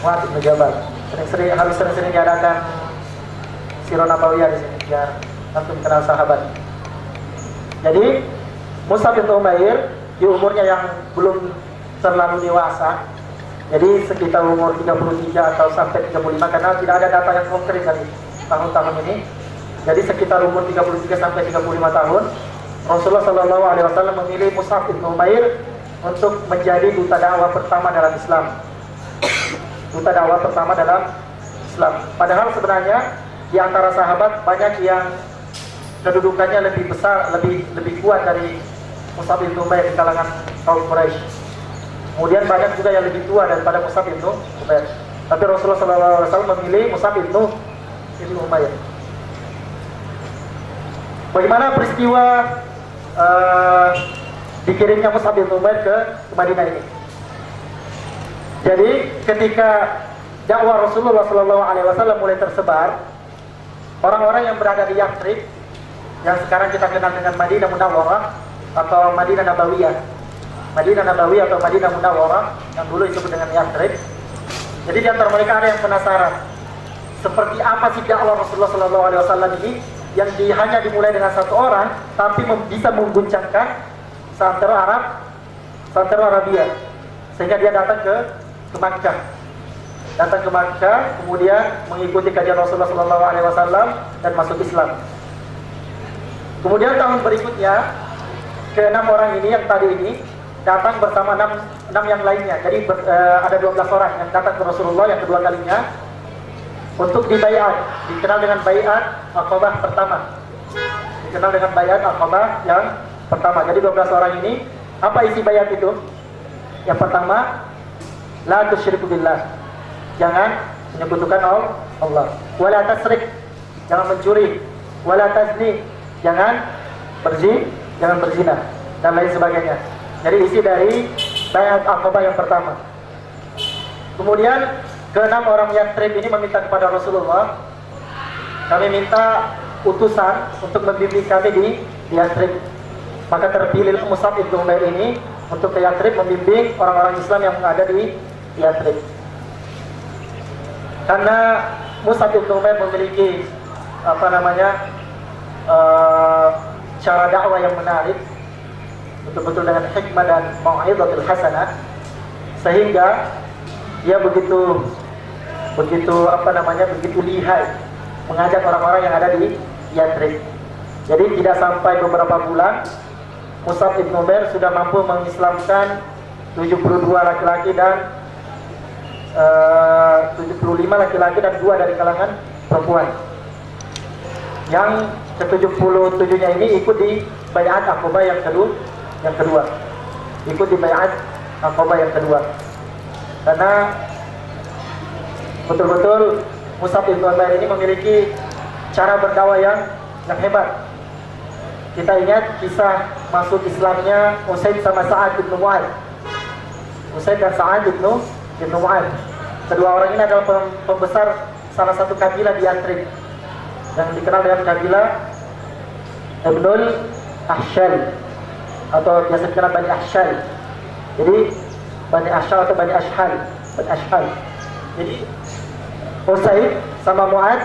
Mu'adz bin Jabal. Harus sering-sering diadakan Sirah Nabawiyah di sini biar langsung kenal sahabat. Jadi Mus'ab bin Umair di umurnya yang belum terlalu dewasa, jadi sekitar umur 33 atau sampai 35, karena tidak ada data yang konkret dari tahun-tahun ini. Jadi sekitar umur 33 sampai 35 tahun, Rasulullah SAW memilih Mus'ab bin Umair untuk menjadi duta dakwah pertama dalam Islam. Duta dakwah pertama dalam Islam. Padahal sebenarnya di antara sahabat banyak yang kedudukannya lebih besar, lebih kuat dari Mus'ab bin Umair di kalangan kaum Quraisy. Kemudian banyak juga yang lebih tua daripada Mus'ab bin Umair. Tapi Rasulullah SAW memilih Mus'ab bin Umair. Bagaimana peristiwa dikirimnya Mus'ab bin Umair ke Madinah ini? Jadi ketika dakwah Rasulullah SAW mulai tersebar, orang-orang yang berada di Yathrib, yang sekarang kita kenal dengan Madinah Munawwarah atau Madinah Nabawiyah, atau Madinah Munawwarah, yang dulu disebut dengan Yathrib. Jadi di antara mereka ada yang penasaran, seperti apa sih dakwah Rasulullah SAW ini yang hanya dimulai dengan satu orang, tapi bisa mengguncangkan seantero Arabia, sehingga dia datang ke Makkah, kemudian mengikuti kajian Rasulullah SAW dan masuk Islam. Kemudian tahun berikutnya, ke-6 orang ini yang tadi ini datang bersama 6 yang lainnya. Jadi ada 12 orang yang datang ke Rasulullah yang kedua kalinya untuk dibayat, dikenal dengan bayat Aqabah pertama. Yang pertama. Jadi 12 orang ini, apa isi bayat itu? Yang pertama, la tusyriku billah, jangan menyekutukan Allah. Wala tasrik, jangan mencuri. Wala tazni, jangan berzina, dan lain sebagainya. Jadi isi dari bayat Aqabah yang pertama. Kemudian ke-6 orang Yathrib ini meminta kepada Rasulullah, kami minta utusan untuk membimbing kami di Yathrib. Maka terpilih Mus'ab bin Umair ini untuk ke Yathrib membimbing orang-orang Islam yang ada di Yathrib. Karena Mus'ab bin Umair memiliki cara dakwah yang menarik, betul-betul dengan hikmah dan mau'izatul hasanah, sehingga dia begitu lihai mengajak orang-orang yang ada di Yathrib. Jadi tidak sampai beberapa bulan, Mus'ab bin Umair sudah mampu mengislamkan 72 laki-laki dan 75 laki-laki dan 2 dari kalangan perempuan. Yang ke-77-nya ini ikut di Bai'at Aqabah yang kedua. Ikut di Bai'at Aqabah yang kedua. Karena betul-betul Mus'ab bin Umair ini memiliki cara berdakwah yang hebat. Kita ingat kisah masuk Islamnya Usaid sama Sa'ad bin Mu'adz. Usaid dan Sa'ad bin Mu'adz. Kedua orang ini adalah pembesar salah satu kabilah di Yathrib yang dikenal dengan kabilah Ibnul Ahshal, atau biasa dikenal Bani Ahshal. Jadi Bani Ahshal atau Bani Ashhal. Jadi Usaid sama Mu'adz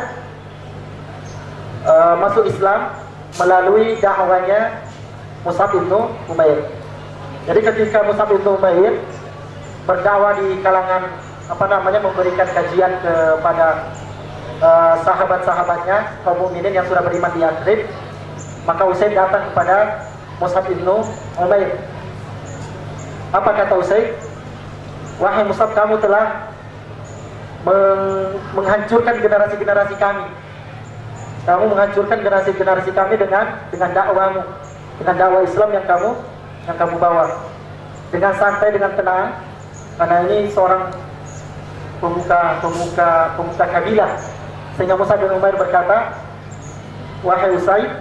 masuk Islam melalui dakwanya Mus'ab bin Umair. Jadi ketika Mus'ab bin Umair berdakwah di kalangan memberikan kajian kepada sahabat-sahabatnya kaum mukminin yang sudah beriman di Yathrib, maka Usaid datang kepada Mus'ab bin Umair. Apa kata Usaid? Wahai Mus'ab, kamu telah menghancurkan generasi-generasi kami. Kamu menghancurkan generasi-generasi kami dengan dakwahmu, dengan dakwah Islam yang kamu bawa. Dengan santai, dengan tenang, karena ini seorang pemuka kabilah. Sehingga Mus'ab bin Umair berkata, wahai Usaid,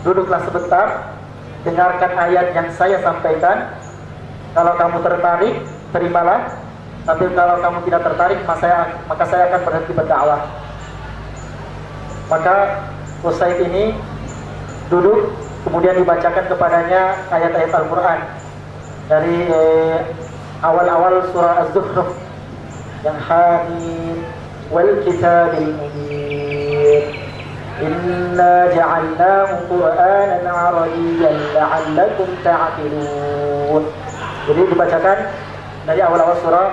duduklah sebentar, dengarkan ayat yang saya sampaikan. Kalau kamu tertarik, terimalah. Tapi kalau kamu tidak tertarik, maka saya akan berhenti berdakwah. Maka Usaid ini duduk, kemudian dibacakan kepadanya ayat-ayat Al-Quran dari awal-awal surah Az-Zukhruf yang Hamim wal kitabil mubin inna ja'alnahu Qur'anan Arabiyyan la'allakum ta'qilun. Jadi dibacakan dari awal-awal surah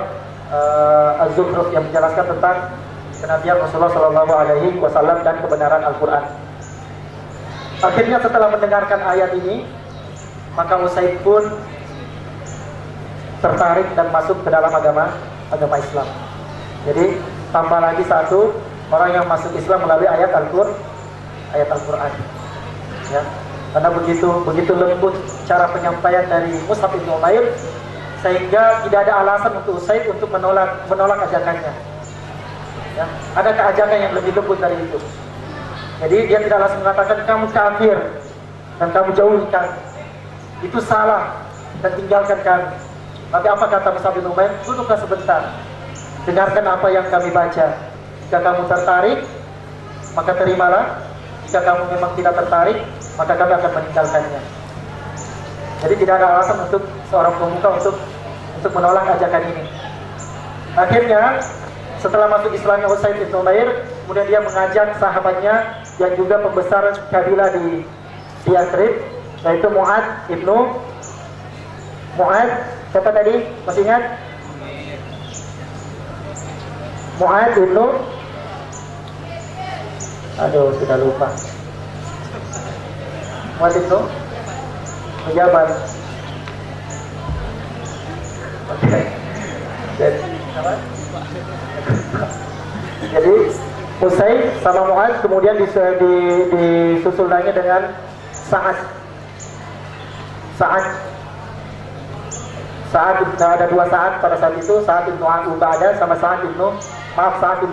Az-Zukhruf yang menjelaskan tentang kenabian Rasulullah SAW dan kebenaran Al-Quran. Akhirnya setelah mendengarkan ayat ini, maka Usaid pun tertarik dan masuk ke dalam agama Islam. Jadi tambah lagi satu orang yang masuk Islam melalui ayat Al-Quran. Ya, karena begitu lembut cara penyampaian dari Mus'ab bin Umair, sehingga tidak ada alasan untuk Usaid untuk menolak ajakannya. Ya, ada keajakan yang lebih lembut dari itu. Jadi dia tidak langsung mengatakan kamu kafir dan kamu jauhkan, itu salah dan tinggalkan kami. Tapi apa kata Mus'ab bin Umair? Duduklah sebentar, dengarkan apa yang kami baca. Jika kamu tertarik, maka terimalah. Jika kamu memang tidak tertarik, maka kami akan meninggalkannya. Jadi tidak ada alasan untuk seorang pemuka untuk menolak ajakan ini. Akhirnya setelah masuk Islamnya Usaid bin Umair, kemudian dia mengajak sahabatnya yang juga pembesar kabilah di Yathrib, yaitu Mu'adz ibnu siapa tadi? Masih ingat? Mu'adz ibnu, sudah lupa. Mu'adz ibnu Jabal. Jadi Usaid sama Mu'adz kemudian disusul lagi dengan Sa'ad. Ada dua Sa'ad pada saat itu, Sa'ad bin Ubadah sama Sa'ad bin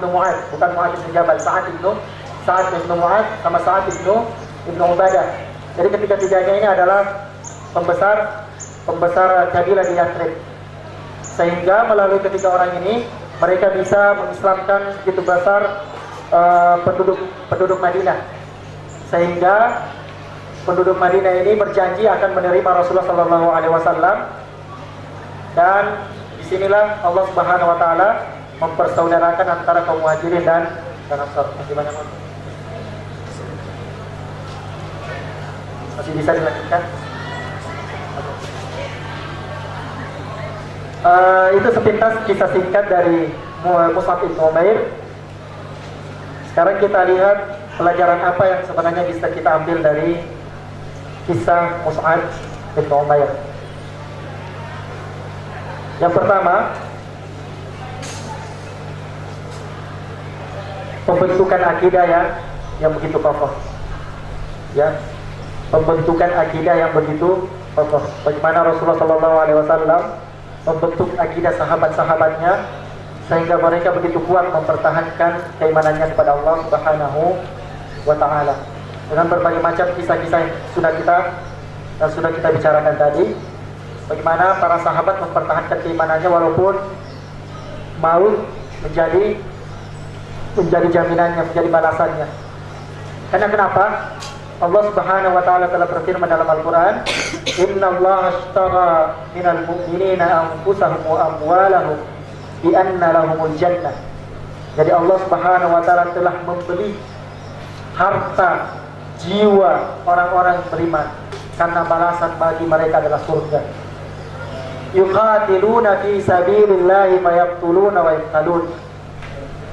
Mu'adz, bukan Mu'adz bin Jabal, Sa'ad bin Mu'adz sama Sa'ad bin Ubadah. Jadi ketiga-tiganya ini adalah pembesar kabilah di Yathrib. Sehingga melalui ketiga orang ini mereka bisa mengislamkan begitu besar penduduk Madinah. Sehingga penduduk Madinah ini berjanji akan menerima Rasulullah SAW. Dan disinilah Allah Subhanahu Wa Taala mempersaudarakan antara kaum Muhajirin dan Ansar. Masih banyak waktu. Masih bisa dilanjutkan? Itu sepintas kisah singkat dari Mus'ab bin Umair. Sekarang kita lihat pelajaran apa yang sebenarnya bisa kita ambil dari kisah Mus'ab bin Umair. Yang pertama, pembentukan akidah yang begitu kokoh. Ya, pembentukan akidah yang begitu kokoh. Bagaimana Rasulullah SAW membentuk akidah sahabat-sahabatnya sehingga mereka begitu kuat mempertahankan keimanannya kepada Allah Subhanahu wa Ta'ala. Dengan berbagai macam kisah-kisah yang sudah kita bicarakan tadi, bagaimana para sahabat mempertahankan keimanannya walaupun maut menjadi jaminannya, menjadi balasannya. Karena kenapa? Allah Subhanahu wa Ta'ala telah berfirman dalam Al-Quran, Innallaha ashtara minal mu'minina anfusahum wa amwalahum bi anna lahumul jannah. Jadi Allah Subhanahu wa Ta'ala telah membeli harta jiwa orang-orang beriman, karena balasan bagi mereka adalah surga. Yuqatiluna fi sabilillahi fayaqtuluna wa yaqtalun.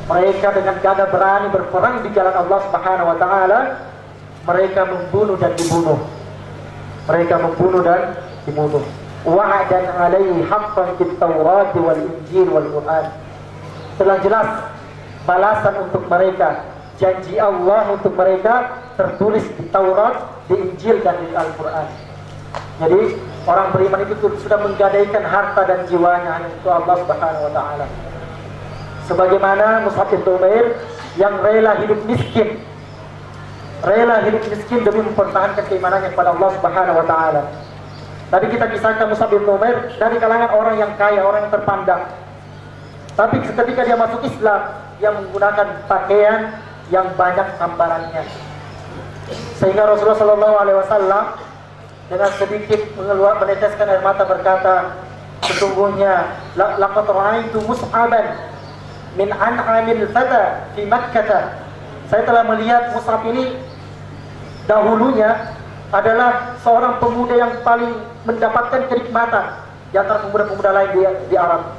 Mereka dengan gagah berani berperang di jalan Allah Subhanahu wa taala. Mereka membunuh dan dibunuh. Mereka membunuh dan dibunuh. Wa'dan 'alaihi haqqan fit Taurat wal Injil wal Quran. Telah jelas balasan untuk mereka, janji Allah untuk mereka tertulis di Taurat, di Injil dan di Al-Quran. Jadi orang beriman itu sudah menggadaikan harta dan jiwanya hanya untuk Allah Subhanahu wa taala. Sebagaimana Mus'ab bin Umair yang rela hidup miskin demi mempertahankan keimanannya kepada Allah Subhanahu wa taala. Tadi kita kisahkan Mus'ab bin Umair dari kalangan orang yang kaya, orang yang terpandang. Tapi ketika dia masuk Islam, dia menggunakan pakaian yang banyak gambarannya. Sehingga Rasulullah SAW dengan sedikit meneteskan air mata berkata, sesungguhnya laqad ra'aitu Mus'aban min an'amil fata fi Makkah. Saya telah melihat Mus'ab ini dahulunya adalah seorang pemuda yang paling mendapatkan kenikmatan di antara pemuda-pemuda lain di Arab.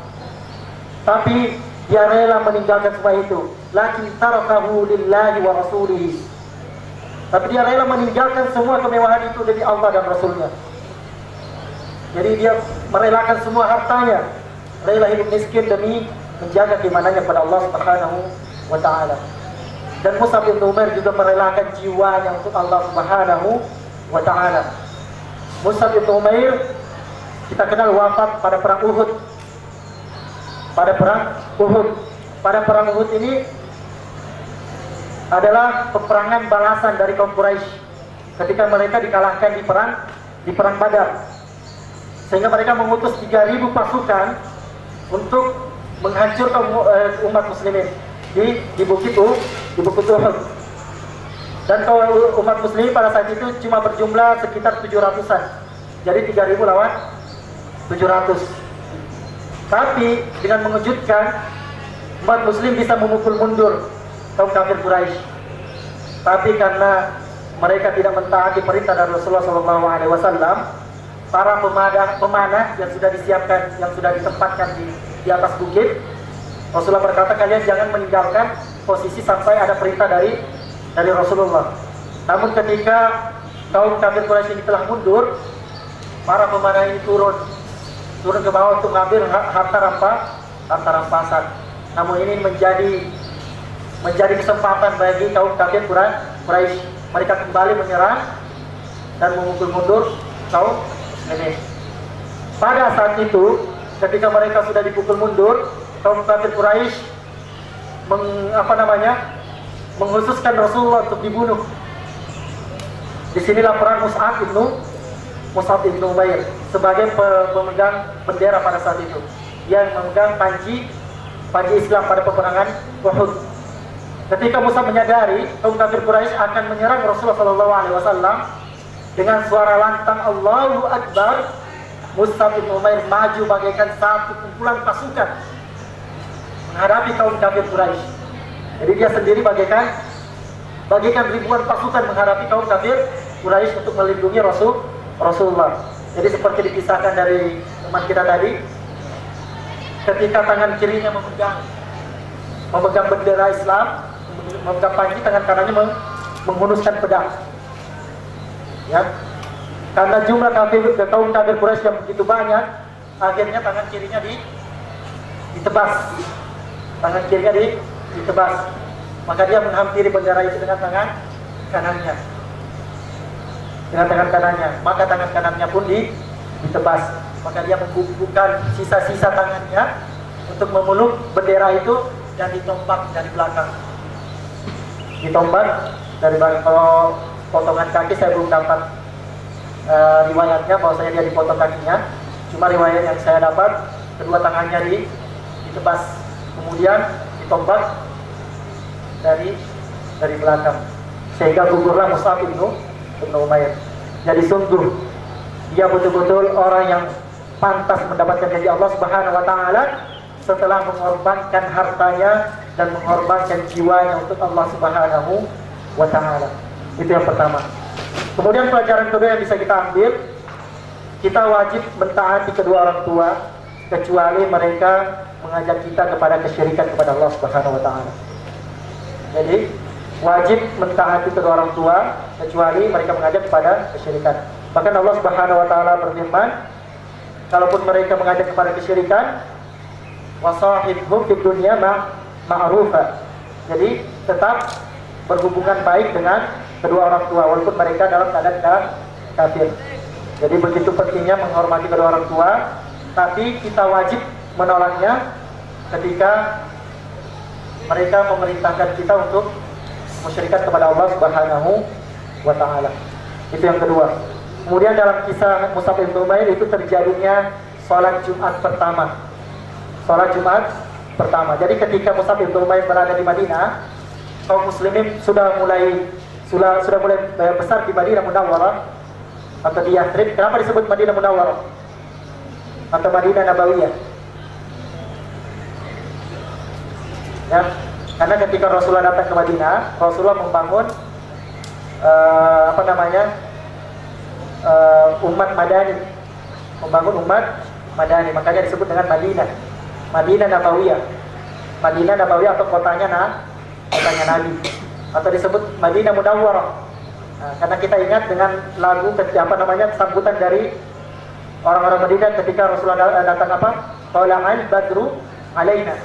Tapi dia rela meninggalkan semua itu. Lakin tarakahu lillahi wa rasulihi. Tapi dia rela meninggalkan semua kemewahan itu demi Allah dan Rasulnya. Jadi dia merelakan semua hartanya, rela hidup miskin demi menjaga keimanannya kepada Allah Subhanahu wa taala. Dan Mus'ab bin Umair juga merelakan jiwanya untuk Allah Subhanahu wa taala. Mus'ab bin Umair kita kenal wafat pada perang Uhud. Pada perang Uhud ini adalah peperangan balasan dari kaum Quraisy ketika mereka dikalahkan di perang Badar. Sehingga mereka mengutus 3.000 pasukan untuk menghancurkan umat muslimin di bukit Uhud. Dan kalau umat muslimin pada saat itu cuma berjumlah sekitar 700-an. Jadi 3.000 lawan 700. Tapi dengan mengejutkan, umat muslim bisa memukul mundur kaum kafir Quraisy. Tapi karena mereka tidak mentaati perintah dari Rasulullah SAW, para pemanah yang sudah disiapkan, yang sudah ditempatkan di atas bukit, Rasulullah berkata, kalian jangan meninggalkan posisi sampai ada perintah dari Rasulullah. Namun ketika kaum kafir Quraisy ini telah mundur, para pemanah ini turun ke bawah untuk mengambil harta rampasan. Namun ini menjadi kesempatan bagi kaum kafir Quraisy. Mereka kembali menyerang dan memukul mundur kaum muslimin. Pada saat itu, ketika mereka sudah dipukul mundur, kaum kafir Quraisy menghususkan Rasulullah untuk dibunuh. Disinilah peran Mus'ab bin Umair sebagai pemegang bendera pada saat itu. Dia memegang panji Islam pada peperangan Uhud. Ketika Mus'ab menyadari kaum kafir Quraisy akan menyerang Rasulullah SAW dengan suara lantang Allahu Akbar, Mus'ab bin Umair maju bagaikan satu kumpulan pasukan menghadapi kaum kafir Quraisy. Jadi dia sendiri bagaikan ribuan pasukan menghadapi kaum kafir Quraisy untuk melindungi Rasulullah. Jadi seperti dikisahkan dari teman kita tadi, ketika tangan kirinya memegang bendera Islam, memegang panji, tangan kanannya menghunuskan pedang. Ya, karena jumlah kaum kafir Quraisy yang begitu banyak, akhirnya tangan kirinya ditebas. Tangan kirinya ditebas. Maka dia menghampiri bendera itu dengan tangan kanannya. Maka tangan kanannya pun ditebas. Maka dia membubuhkan sisa-sisa tangannya untuk memeluk bendera itu dan ditombak dari belakang. Kalau potongan kaki saya belum dapat riwayatnya bahwasanya dia dipotong kakinya. Cuma riwayat yang saya dapat, kedua tangannya ditebas, kemudian ditombak dari belakang, sehingga gugurlah Mus'ab bin Umair. Jadi sungguh dia betul-betul orang yang pantas mendapatkan janji Allah Subhanahu wa taala setelah mengorbankan hartanya dan mengorbankan jiwanya untuk Allah Subhanahu wa taala. Itu yang pertama. Kemudian pelajaran kedua yang bisa kita ambil, kita wajib mentaati kedua orang tua kecuali mereka mengajak kita kepada kesyirikan kepada Allah Subhanahu wa taala. Jadi wajib mentaati kedua orang tua kecuali mereka mengajak kepada kesyirikan. Bahkan Allah Subhanahu wa taala berfirman, kalaupun mereka mengajak kepada kesyirikan, wasahibhum fid dunya ma'rufa. Jadi tetap berhubungan baik dengan kedua orang tua walaupun mereka dalam keadaan kafir. Jadi begitu pentingnya menghormati kedua orang tua, tapi kita wajib menolaknya ketika mereka memerintahkan kita untuk musyrikan kepada Allah Subhanahu wa taala. Itu yang kedua. Kemudian dalam kisah Mus'ab bin Umair itu terjadinya sholat Jumat pertama. Sholat Jumat pertama. Jadi ketika Mus'ab bin Umair berada di Madinah, kaum muslimin sudah mulai besar di Madinah Munawwarah atau di Yathrib. Kenapa disebut Madinah Munawwarah atau Madinah Nabawiyah? Ya, karena ketika Rasulullah datang ke Madinah, Rasulullah membangun umat Madani, membangun umat Madani, makanya disebut dengan Madinah Nabawiyah. Madinah Nabawiyah atau kotanya Nabi, atau disebut Madinah Munawwarah. Nah, karena kita ingat dengan lagu sambutan dari orang-orang Madinah ketika Rasulullah datang Tala'al Badru Alaina.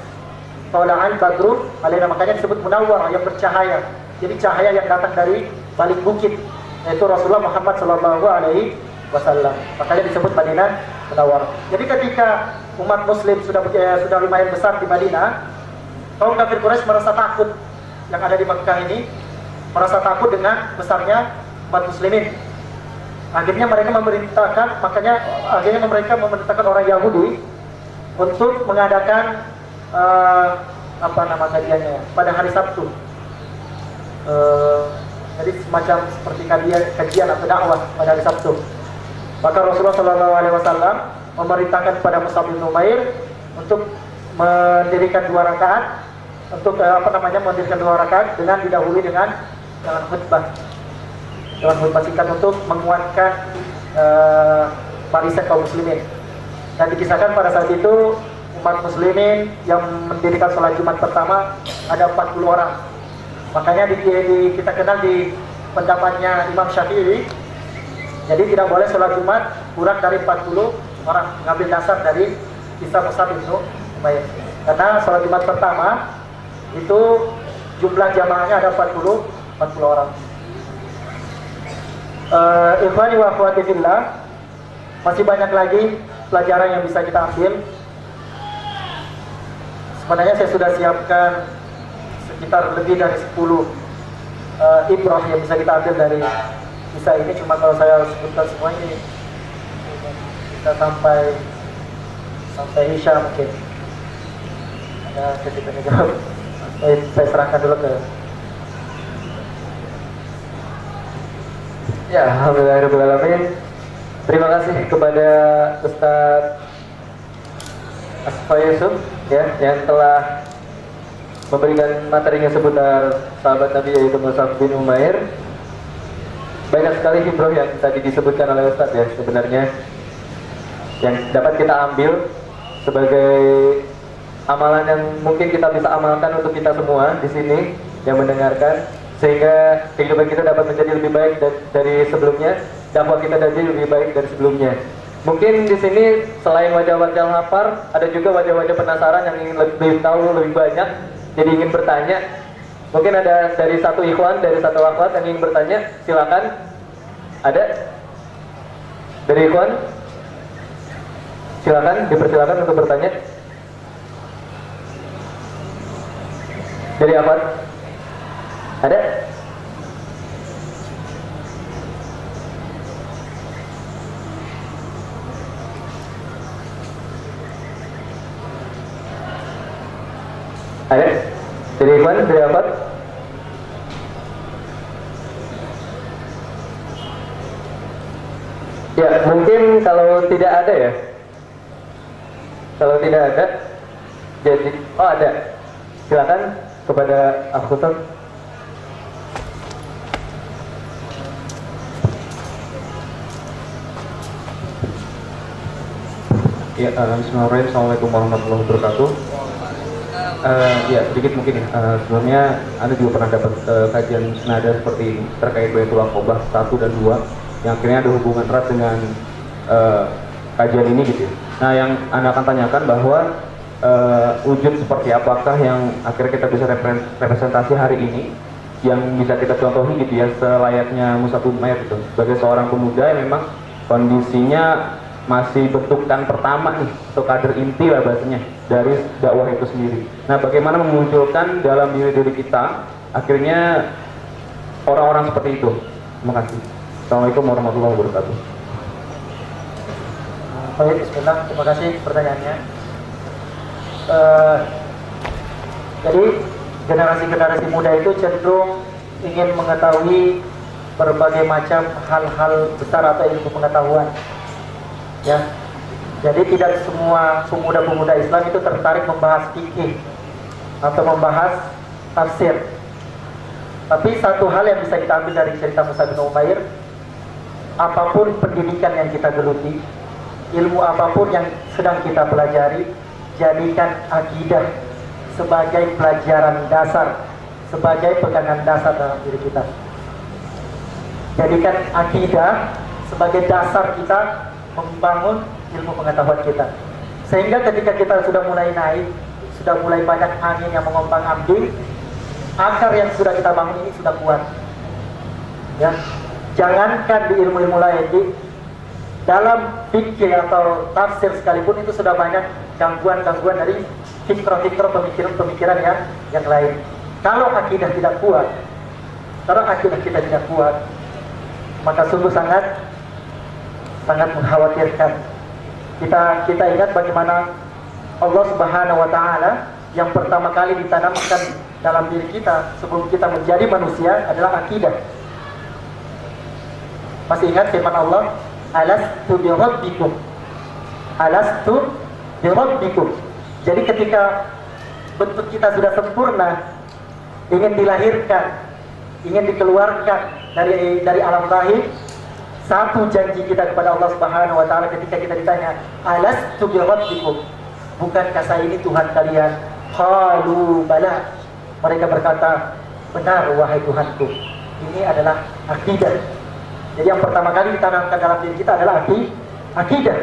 Tala'al Badru Alaina, makanya disebut Munawwarah, yang bercahaya. Jadi cahaya yang datang dari balik bukit, yaitu Rasulullah Muhammad sallallahu alaihi wasallam. Makanya disebut Madinah Munawwarah. Jadi ketika umat muslim sudah lumayan besar di Madinah, kaum kafir Quraisy merasa takut, yang ada di Makkah ini merasa takut dengan besarnya umat muslimin. Akhirnya mereka memerintahkan orang Yahudi untuk mengadakan kajiannya pada hari Sabtu. Jadi semacam seperti kajian atau dakwah pada hari Sabtu. Maka Rasulullah SAW memerintahkan kepada Mus'ab bin Umair untuk mendirikan 2 rakaat, mendirikan 2 rakaat dengan didahului dengan khutbah singkat untuk menguatkan barisan kaum muslimin. Dan dikisahkan pada saat itu umat muslimin yang mendirikan sholat Jumat pertama ada 40 orang. Makanya kita kenal di pendapatnya Imam Syafi'i, jadi tidak boleh sholat Jumat kurang dari 40 orang, mengambil dasar dari kisah Mus'ab bin Umair. Karena sholat Jumat pertama itu jumlah jamaahnya ada 40 orang. Ikhwani wa akhwati fillah, masih banyak lagi pelajaran yang bisa kita ambil. Sebenarnya saya sudah siapkan sekitar lebih dari 10 ibrah yang bisa kita ambil dari kisah ini. Cuma kalau saya sebutkan semua ini kita sampai Isya mungkin. Ya, ketika jawab. Saya serahkan dulu ke. Ya, alhamdulillahirrahmanirrahim. Terima kasih kepada Ustaz Asfa Yusuf yang telah memberikan materinya seputar sahabat Nabi yaitu Mus'ab bin Umair. Banyak sekali hibroh yang tadi disebutkan oleh Ustaz sebenarnya yang dapat kita ambil sebagai amalan yang mungkin kita bisa amalkan untuk kita semua di sini yang mendengarkan, sehingga kehidupan kita dapat menjadi lebih baik dari sebelumnya, dakwah kita jadi lebih baik dari sebelumnya. Mungkin di sini selain wajah-wajah lapar, ada juga wajah-wajah penasaran yang ingin lebih tahu lebih banyak, jadi ingin bertanya. Mungkin ada dari satu ikhwan, dari satu akhwat yang ingin bertanya, silakan. Ada? Dari ikhwan? Silakan, dipersilakan untuk bertanya. Dari akhwat? Ada? Ada? Dari ikhwan, dari akhwat? Ya, mungkin kalau tidak ada ya. Kalau tidak ada, jadi ada. Silakan kepada akhwat. Ya, bismillahirrahmanirrahim. Assalamualaikum warahmatullahi wabarakatuh. Ya, sedikit mungkin ya. Sebelumnya Anda juga pernah dapat kajian senada seperti ini terkait Baitul Aqobah 1 dan 2 yang akhirnya ada hubungan erat dengan kajian ini gitu ya. Nah, yang Anda akan tanyakan bahwa wujud seperti apakah yang akhirnya kita bisa representasi hari ini yang bisa kita contohi gitu ya selayaknya Mus'ab bin Umair gitu sebagai seorang pemuda yang memang kondisinya masih bentukan pertama nih atau kader inti lah bahasanya dari dakwah itu sendiri. Nah, bagaimana memunculkan dalam diri kita akhirnya orang-orang seperti itu? Terima kasih. Assalamualaikum warahmatullahi wabarakatuh. Baik, bismillah. Terima kasih pertanyaannya. Jadi generasi-generasi muda itu cenderung ingin mengetahui berbagai macam hal-hal besar atau ilmu pengetahuan. Ya, jadi tidak semua pemuda-pemuda Islam itu tertarik membahas fikih atau membahas tafsir. Tapi satu hal yang bisa kita ambil dari cerita Mus'ab bin Umair, apapun pendidikan yang kita geluti, ilmu apapun yang sedang kita pelajari, jadikan akidah sebagai pelajaran dasar, sebagai pegangan dasar dalam diri kita. Jadikan akidah sebagai dasar kita membangun ilmu pengetahuan kita, sehingga ketika kita sudah mulai naik, sudah mulai banyak angin yang mengombang-ambing, akar yang sudah kita bangun ini sudah kuat. Ya, jangankan di ilmu-ilmu lain, di dalam fikih atau tafsir sekalipun itu sudah banyak gangguan-gangguan dari fikra-fikra pemikiran-pemikiran yang lain. Kalau akidah tidak kuat, kalau akidah kita tidak kuat, maka sungguh sangat mengkhawatirkan. Kita ingat bagaimana Allah Subhanahu wa taala yang pertama kali ditanamkan dalam diri kita sebelum kita menjadi manusia adalah akidah. Masih ingat firman Allah, alastu bi rabbikum. Alastu bi rabbikum. Jadi ketika bentuk kita sudah sempurna, ingin dilahirkan, ingin dikeluarkan dari alam rahim, satu janji kita kepada Allah Subhanahu wa taala ketika kita ditanya, alastu bi rabbikum, bukankah saya ini Tuhan kalian? Qalu bala. Mereka berkata, benar wahai Tuhanku. Ini adalah akidah. Jadi yang pertama kali ditanamkan dalam diri kita adalah akidah.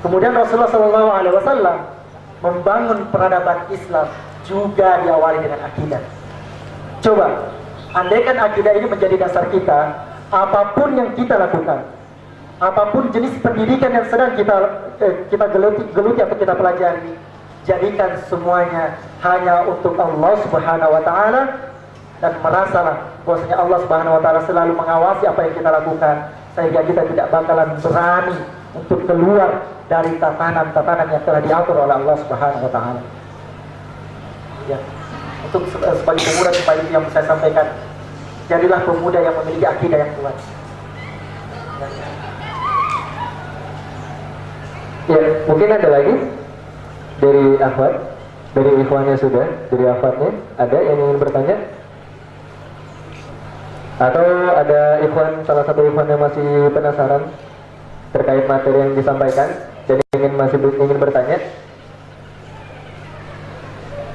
Kemudian Rasulullah SAW membangun peradaban Islam juga diawali dengan akidah. Coba, andaikan akidah ini menjadi dasar kita, apapun yang kita lakukan, apapun jenis pendidikan yang sedang kita geluti atau kita pelajari, jadikan semuanya hanya untuk Allah Subhanahu wa taala, dan merasalah bahwasanya Allah Subhanahu wa taala selalu mengawasi apa yang kita lakukan, sehingga kita tidak bakalan berani untuk keluar dari tatanan-tatanan yang telah diatur oleh Allah Subhanahu wa taala. Ya. Untuk sebagai pemuda supaya itu yang saya sampaikan, jadilah pemuda yang memiliki akidah yang kuat. Ya, mungkin ada lagi dari akhwat, dari ikhwannya sudah, dari akhwatnya ada yang ingin bertanya? Atau ada ikhwan, salah satu ikhwan yang masih penasaran terkait materi yang disampaikan, jadi ingin bertanya?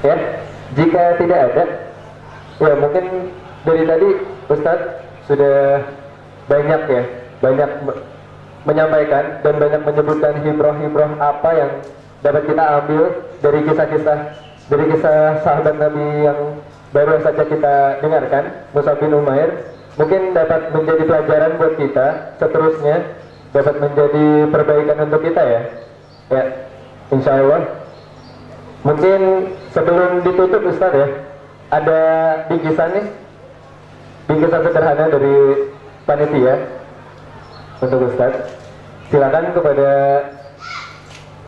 Ya, jika tidak ada, ya mungkin dari tadi Ustadz sudah banyak menyampaikan dan banyak menyebutkan hibroh-hibroh apa yang dapat kita ambil dari kisah sahabat Nabi yang baru saja kita dengarkan, Mus'ab bin Umair. Mungkin dapat menjadi pelajaran buat kita seterusnya, dapat menjadi perbaikan untuk kita ya. Ya, insya Allah. Mungkin sebelum ditutup Ustaz ya, ada bingkisan sederhana dari panitia untuk Ustaz. Silakan kepada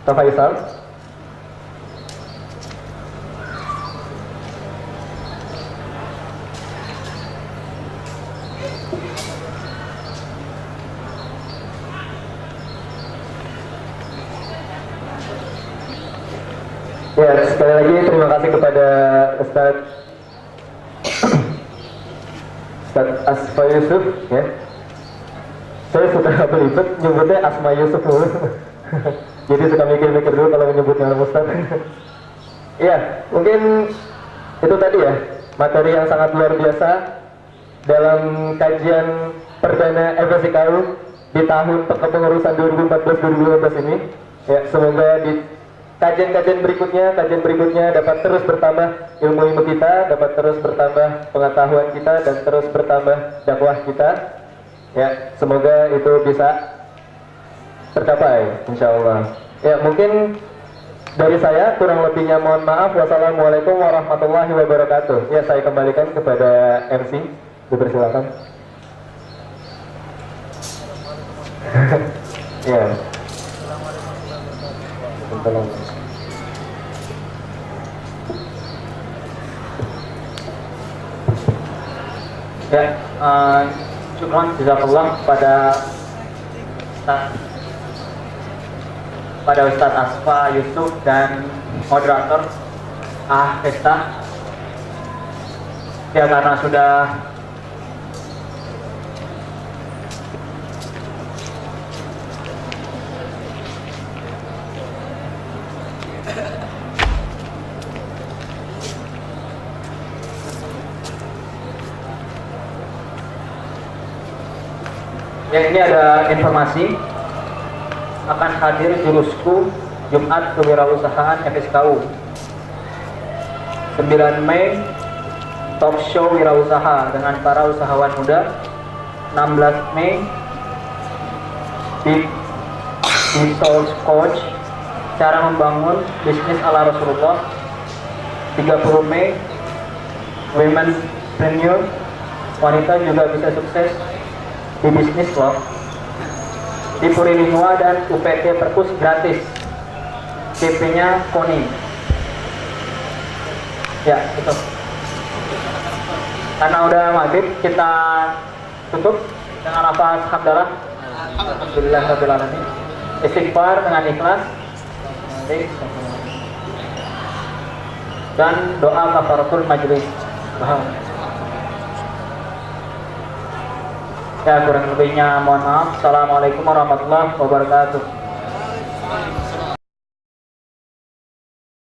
Pak Faisal. Ya, sekali lagi terima kasih kepada Ustaz Asma Yusuf ya. Saya sudah belibet nyebutnya Asma Yusuf dulu. Jadi suka mikir-mikir dulu kalau menyebut nama Ustaz. Iya, mungkin itu tadi ya, materi yang sangat luar biasa dalam kajian perdana FSIKU di tahun kepengurusan 2014-2015 ini. Ya, semoga di kajian berikutnya dapat terus bertambah ilmu kita, dapat terus bertambah pengetahuan kita, dan terus bertambah dakwah kita. Ya, semoga itu bisa tercapai, insya Allah. Ya, mungkin dari saya kurang lebihnya mohon maaf. Wassalamualaikum warahmatullahi wabarakatuh. Ya, saya kembalikan kepada MC. Dipersilakan. Ya. Ya, syukran jazakallah pada Ustadz Asfa Yusuf dan moderator Festa. Ya, karena sudah ya, ini ada informasi akan hadir jurusku Jumat Kewirausahaan FSKU 9 Mei Talk Show Wirausaha dengan para usahawan muda. 16 Mei di Soul Coach, cara membangun bisnis ala Rasulullah. 30 Mei Women Premier, wanita juga bisa sukses di bisnis loh. Di Purilinua dan UPT Perpus gratis. CP-nya Koni. Ya, itu. Karena udah maghrib, kita tutup dengan lafaz hamdalah. Alhamdulillahirabbil alamin. Istighfar dengan ikhlas. Dan doa kafaratul majlis. Paham? Ya, kurang lebihnya mohon maaf. Assalamualaikum warahmatullahi wabarakatuh.